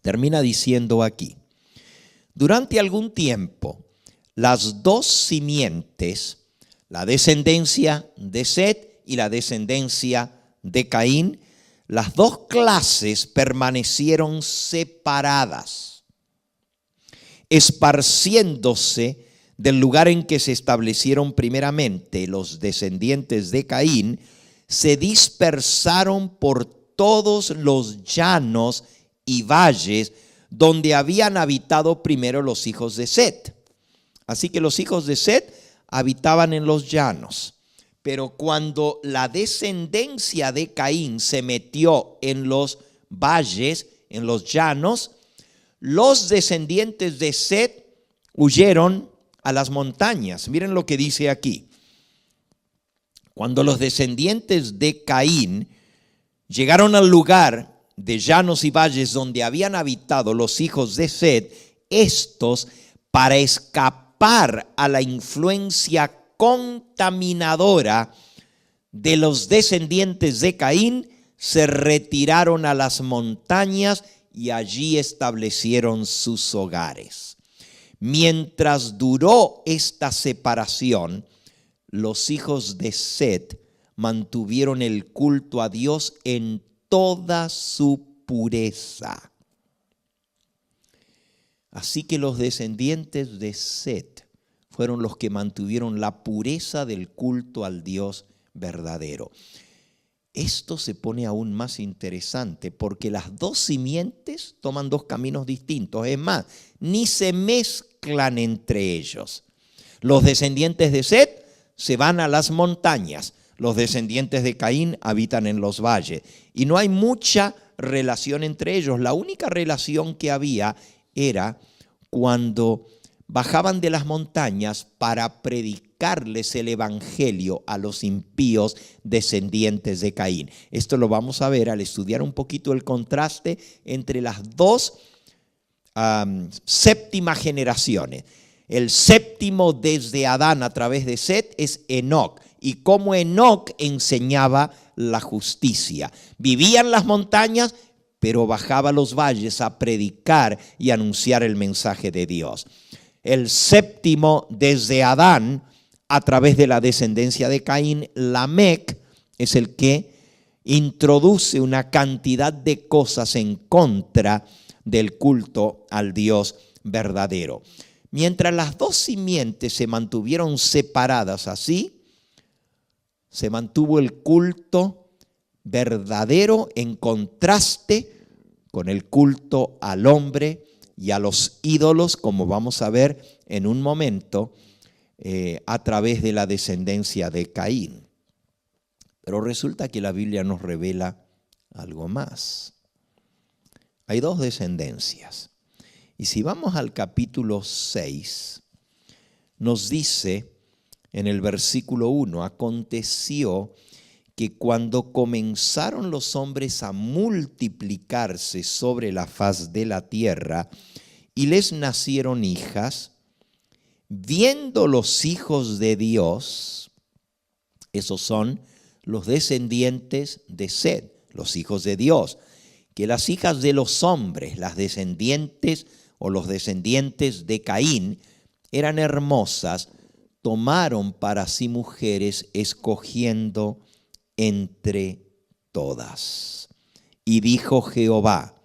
Speaker 2: Termina diciendo aquí: durante algún tiempo, las dos simientes, la descendencia de Set y la descendencia de Caín, las dos clases permanecieron separadas, esparciéndose del lugar en que se establecieron primeramente. Los descendientes de Caín se dispersaron por todos los llanos y valles donde habían habitado primero los hijos de Set. Así que los hijos de Set habitaban en los llanos. Pero cuando la descendencia de Caín se metió en los valles, en los llanos, los descendientes de Set huyeron a las montañas. Miren lo que dice aquí. Cuando los descendientes de Caín llegaron al lugar de llanos y valles donde habían habitado los hijos de Set, estos, para escapar a la influencia contaminadora de los descendientes de Caín, se retiraron a las montañas y allí establecieron sus hogares. Mientras duró esta separación, los hijos de Set mantuvieron el culto a Dios en toda su pureza. Así que los descendientes de Set fueron los que mantuvieron la pureza del culto al Dios verdadero. Esto se pone aún más interesante porque las dos simientes toman dos caminos distintos. Es más, ni se mezclan entre ellos. Los descendientes de Set se van a las montañas. Los descendientes de Caín habitan en los valles. Y no hay mucha relación entre ellos. La única relación que había era cuando bajaban de las montañas para predicarles el evangelio a los impíos descendientes de Caín. Esto lo vamos a ver al estudiar un poquito el contraste entre las dos séptimas generaciones. El séptimo desde Adán a través de Set es Enoc. Y cómo Enoc enseñaba la justicia. Vivía en las montañas, pero bajaba a los valles a predicar y anunciar el mensaje de Dios. El séptimo desde Adán, a través de la descendencia de Caín, Lamec, es el que introduce una cantidad de cosas en contra del culto al Dios verdadero. Mientras las dos simientes se mantuvieron separadas así, se mantuvo el culto verdadero en contraste con el culto al hombre y a los ídolos, como vamos a ver en un momento, a través de la descendencia de Caín. Pero resulta que la Biblia nos revela algo más. Hay dos descendencias. Y si vamos al capítulo 6, nos dice en el versículo 1, aconteció que cuando comenzaron los hombres a multiplicarse sobre la faz de la tierra y les nacieron hijas, Viendo los hijos de Dios, esos son los descendientes de Set, los hijos de Dios, que las hijas de los hombres, las descendientes o los descendientes de Caín, eran hermosas, tomaron para sí mujeres, escogiendo entre todas. Y dijo Jehová: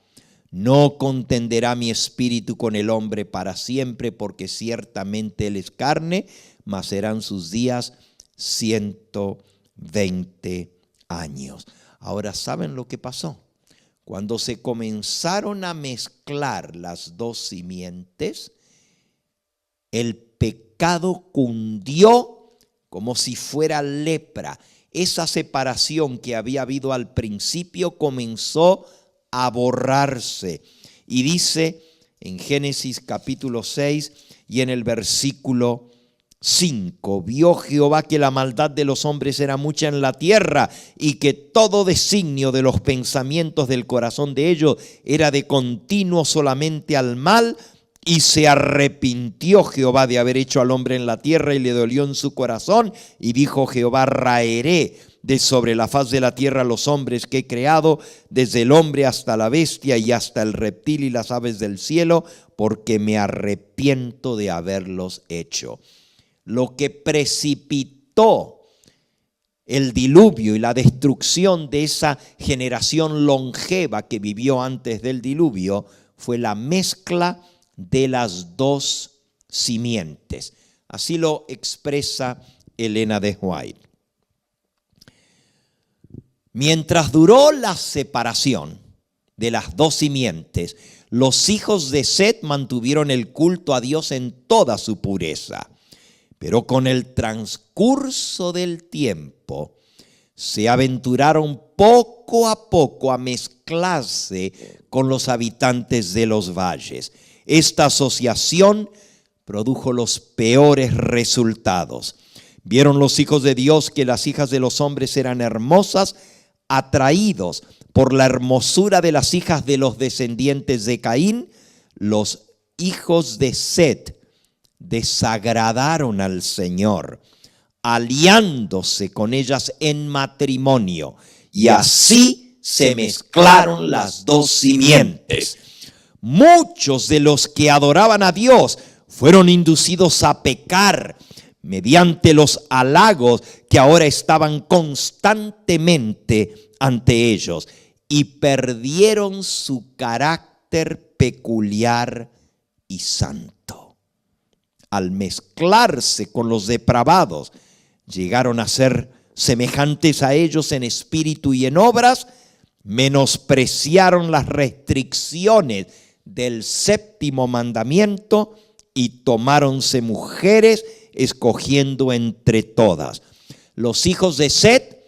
Speaker 2: no contenderá mi espíritu con el hombre para siempre, porque ciertamente él es carne, mas serán sus días 120 años. Ahora, ¿saben lo que pasó? Cuando se comenzaron a mezclar las dos simientes, el pecado cundió como si fuera lepra. Esa separación que había habido al principio comenzó a borrarse. Y dice en Génesis capítulo 6 y en el versículo 5, vio Jehová que la maldad de los hombres era mucha en la tierra y que todo designio de los pensamientos del corazón de ellos era de continuo solamente al mal. Y se arrepintió Jehová de haber hecho al hombre en la tierra y le dolió en su corazón. Y dijo Jehová: raeré de sobre la faz de la tierra los hombres que he creado, desde el hombre hasta la bestia y hasta el reptil y las aves del cielo, porque me arrepiento de haberlos hecho. Lo que precipitó el diluvio y la destrucción de esa generación longeva que vivió antes del diluvio fue la mezcla de las dos simientes. Así lo expresa Elena de White. Mientras duró la separación de las dos simientes, los hijos de Set mantuvieron el culto a Dios en toda su pureza. Pero con el transcurso del tiempo, se aventuraron poco a poco a mezclarse con los habitantes de los valles. Esta asociación produjo los peores resultados. Vieron los hijos de Dios que las hijas de los hombres eran hermosas, atraídos por la hermosura de las hijas de los descendientes de Caín. Los hijos de Set desagradaron al Señor, aliándose con ellas en matrimonio, y así se mezclaron las dos simientes. Muchos de los que adoraban a Dios fueron inducidos a pecar mediante los halagos que ahora estaban constantemente ante ellos, y perdieron su carácter peculiar y santo. Al mezclarse con los depravados, llegaron a ser semejantes a ellos en espíritu y en obras, menospreciaron las restricciones del séptimo mandamiento y tomáronse mujeres, escogiendo entre todas. Los hijos de Set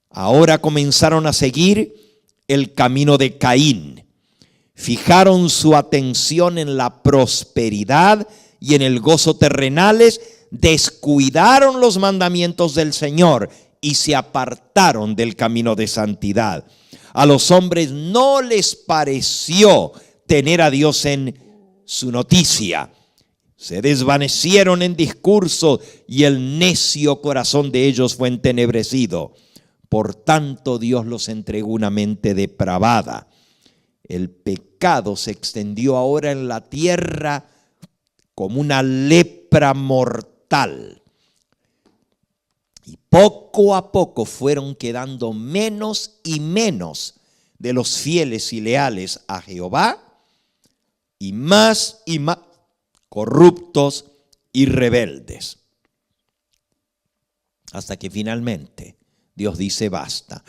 Speaker 2: ahora comenzaron a seguir el camino de Caín. Fijaron su atención en la prosperidad y en el gozo terrenales, descuidaron los mandamientos del Señor y se apartaron del camino de santidad. A los hombres no les pareció tener a Dios en su noticia. Se desvanecieron en discurso y el necio corazón de ellos fue entenebrecido. Por tanto, Dios los entregó una mente depravada. El pecado se extendió ahora en la tierra como una lepra mortal. Y poco a poco fueron quedando menos y menos de los fieles y leales a Jehová, y más corruptos y rebeldes. Hasta que finalmente Dios dice: basta,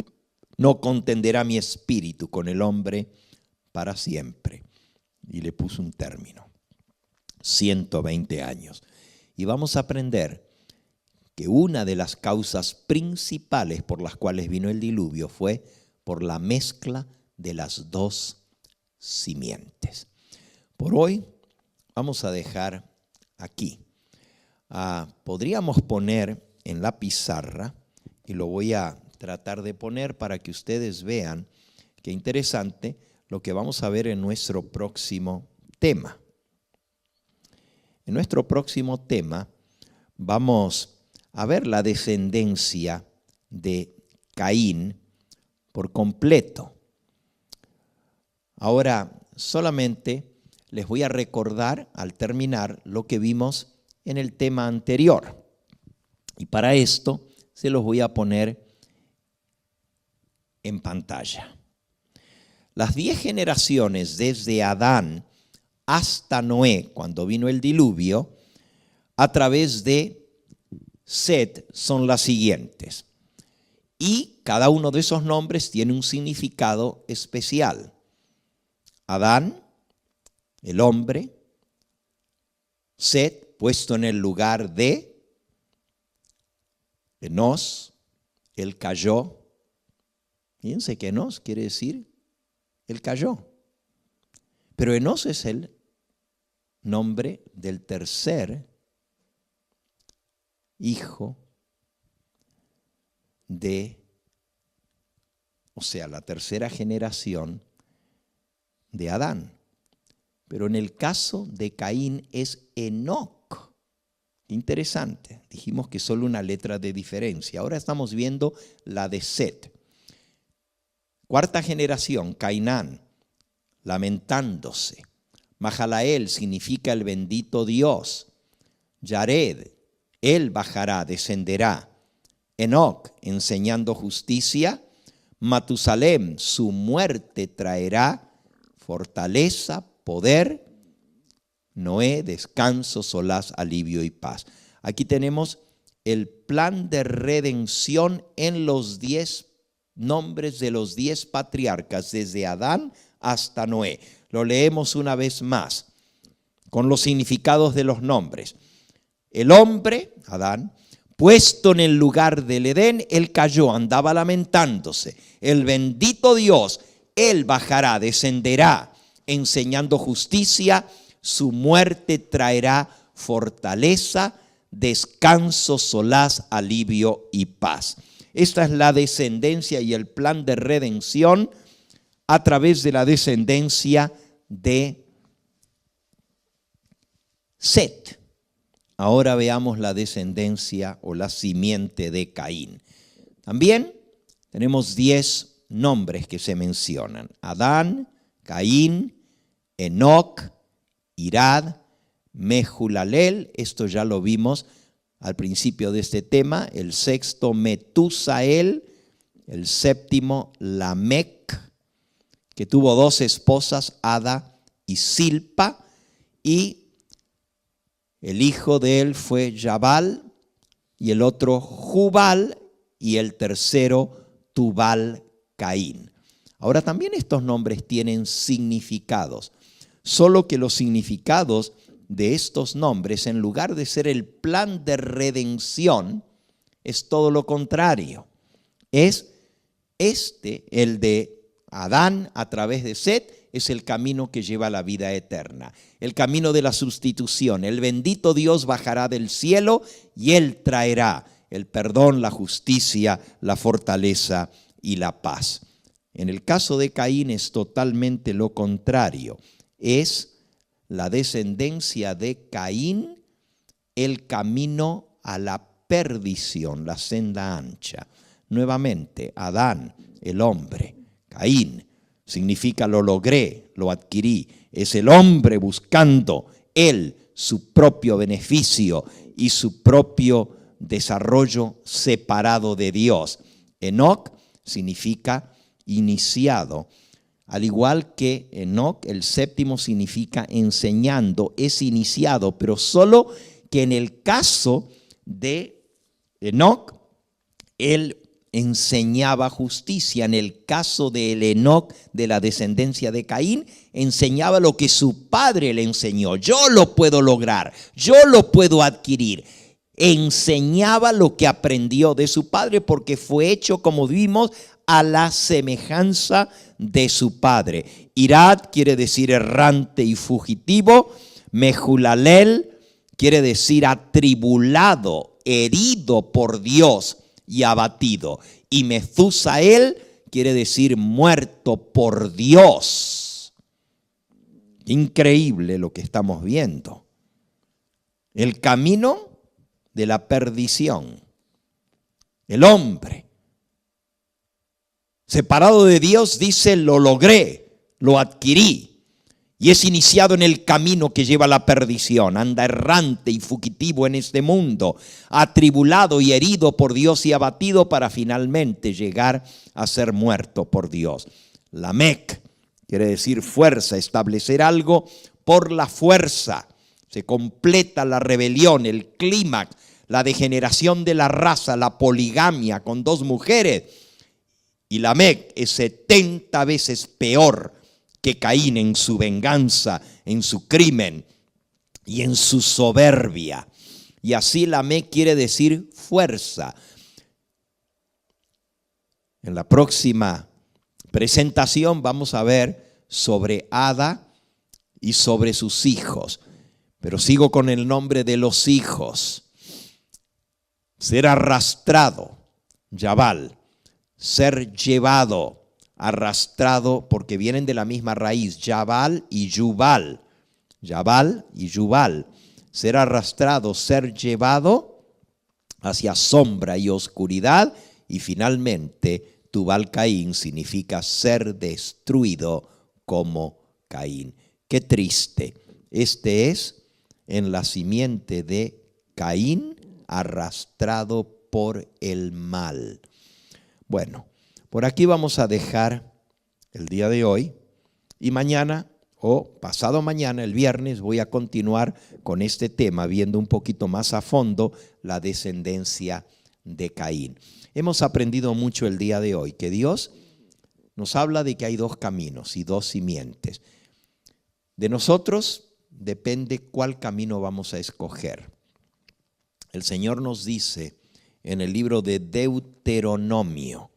Speaker 2: no contenderá mi espíritu con el hombre para siempre. Y le puso un término, 120 años. Y vamos a aprender que una de las causas principales por las cuales vino el diluvio fue por la mezcla de las dos simientes. Por hoy vamos a dejar aquí. Podríamos poner en la pizarra, y lo voy a tratar de poner para que ustedes vean qué interesante lo que vamos a ver en nuestro próximo tema. En nuestro próximo tema vamos a ver la descendencia de Caín por completo. Ahora solamente les voy a recordar al terminar lo que vimos en el tema anterior. Y para esto se los voy a poner en pantalla. Las 10 generaciones desde Adán hasta Noé, cuando vino el diluvio, a través de Set son las siguientes. Y cada uno de esos nombres tiene un significado especial. Adán, el hombre. Set, puesto en el lugar de Enos, él cayó. Fíjense que Enos quiere decir, él cayó. Pero Enos es el nombre del tercer hijo la tercera generación de Adán. Pero en el caso de Caín es Enoc. Interesante. Dijimos que solo una letra de diferencia. Ahora estamos viendo la de Set. Cuarta generación, Cainán, lamentándose. Mahalael significa el bendito Dios. Yared, él bajará, descenderá. Enoc, enseñando justicia. Matusalem, su muerte traerá fortaleza, poder. Noé, descanso, solaz, alivio y paz. Aquí tenemos el plan de redención en los 10 nombres de los 10 patriarcas, desde Adán hasta Noé. Lo leemos una vez más, con los significados de los nombres. El hombre, Adán, puesto en el lugar del Edén, él cayó, andaba lamentándose. El bendito Dios, él bajará, descenderá, enseñando justicia. Su muerte traerá fortaleza, descanso, solaz, alivio y paz. Esta es la descendencia y el plan de redención a través de la descendencia de Set. Ahora veamos la descendencia o la simiente de Caín. También tenemos 10 nombres que se mencionan: Adán, Caín, Enoc, Irad, Mehulalel, esto ya lo vimos al principio de este tema. El sexto, Metusael. El séptimo, Lamec, que tuvo 2 esposas, Ada y Silpa. Y el hijo de él fue Jabal, y el otro Jubal, y el tercero Tubal Caín. Ahora también estos nombres tienen significados, solo que los significados de estos nombres, en lugar de ser el plan de redención, es todo lo contrario. Es el de Adán a través de Set, es el camino que lleva a la vida eterna, el camino de la sustitución. El bendito Dios bajará del cielo y él traerá el perdón, la justicia, la fortaleza y la paz. En el caso de Caín es totalmente lo contrario. Es la descendencia de Caín, el camino a la perdición, la senda ancha. Nuevamente, Adán, el hombre. Caín significa lo logré, lo adquirí. Es el hombre buscando él su propio beneficio y su propio desarrollo separado de Dios. Enoc significa iniciado. Al igual que Enoc, el séptimo significa enseñando, es iniciado, pero solo que en el caso de Enoc, él enseñaba justicia. En el caso del Enoc, de la descendencia de Caín, enseñaba lo que su padre le enseñó. Yo lo puedo lograr, yo lo puedo adquirir. Enseñaba lo que aprendió de su padre, porque fue hecho, como vimos, a la semejanza de su padre. Irad quiere decir errante y fugitivo. Mehulalel quiere decir atribulado, herido por Dios y abatido. Y Methusael quiere decir muerto por Dios. Increíble lo que estamos viendo. el camino de la perdición. El hombre, separado de Dios, dice, lo logré, lo adquirí. Y es iniciado en el camino que lleva a la perdición. Anda errante y fugitivo en este mundo, atribulado y herido por Dios y abatido para finalmente llegar a ser muerto por Dios. Lamec quiere decir fuerza, establecer algo por la fuerza. Se completa la rebelión, el clímax, la degeneración de la raza, la poligamia con 2 mujeres. Y Lamec es 70 veces peor que Caín en su venganza, en su crimen y en su soberbia. Y así Lamec quiere decir fuerza. En la próxima presentación vamos a ver sobre Ada y sobre sus hijos. Pero sigo con el nombre de los hijos. Ser arrastrado, Yabal. Ser llevado, arrastrado, porque vienen de la misma raíz, Yabal y Yubal. Yabal y Yubal. Ser arrastrado, ser llevado hacia sombra y oscuridad. Y finalmente, Tubal Caín significa ser destruido como Caín. Qué triste. Este es en la simiente de Caín, arrastrado por el mal. Bueno, por aquí vamos a dejar el día de hoy y mañana o pasado mañana, el viernes, voy a continuar con este tema, viendo un poquito más a fondo la descendencia de Caín. Hemos aprendido mucho el día de hoy, que Dios nos habla de que hay 2 caminos y 2 simientes. De nosotros depende cuál camino vamos a escoger. El Señor nos dice en el libro de Deuteronomio,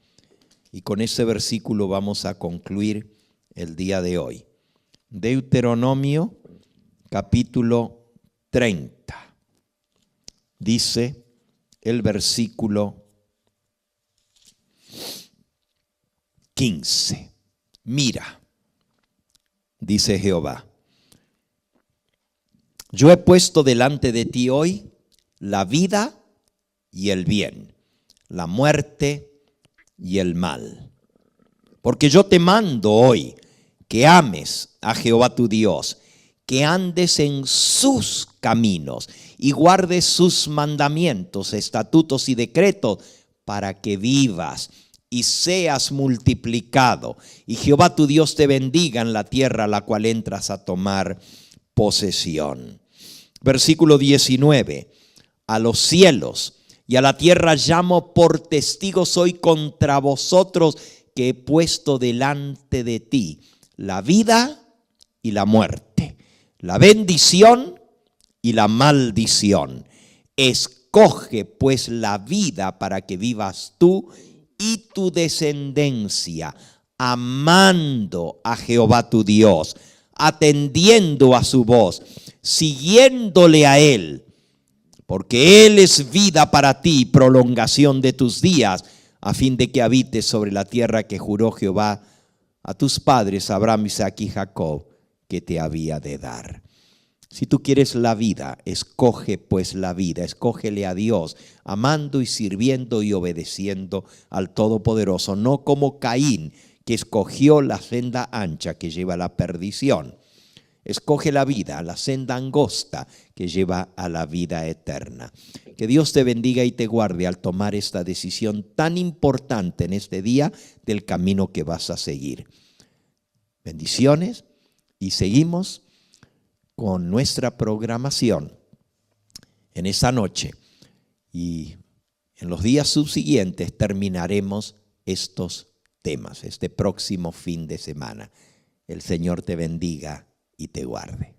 Speaker 2: y con ese versículo vamos a concluir el día de hoy. Deuteronomio capítulo 30. Dice el versículo 15. Mira, dice Jehová, yo he puesto delante de ti hoy la vida y el bien, la muerte y el mal. Porque yo te mando hoy que ames a Jehová tu Dios, que andes en sus caminos y guardes sus mandamientos, estatutos y decretos, para que vivas y seas multiplicado. Y Jehová tu Dios te bendiga en la tierra a la cual entras a tomar posesión. Versículo 19. A los cielos y a la tierra llamo por testigos hoy contra vosotros, que he puesto delante de ti la vida y la muerte, la bendición y la maldición. Escoge pues la vida para que vivas tú y tu descendencia, amando a Jehová tu Dios, atendiendo a su voz, siguiéndole a Él, porque Él es vida para ti, prolongación de tus días, a fin de que habites sobre la tierra que juró Jehová a tus padres, Abraham, Isaac y Jacob, que te había de dar. Si tú quieres la vida, escoge pues la vida, escógele a Dios, amando y sirviendo y obedeciendo al Todopoderoso, no como Caín, que escogió la senda ancha que lleva a la perdición. Escoge la vida, la senda angosta que lleva a la vida eterna. Que Dios te bendiga y te guarde al tomar esta decisión tan importante en este día del camino que vas a seguir. Bendiciones, y seguimos con nuestra programación en esa noche, y en los días subsiguientes terminaremos estos temas, este próximo fin de semana. El Señor te bendiga y te guarde.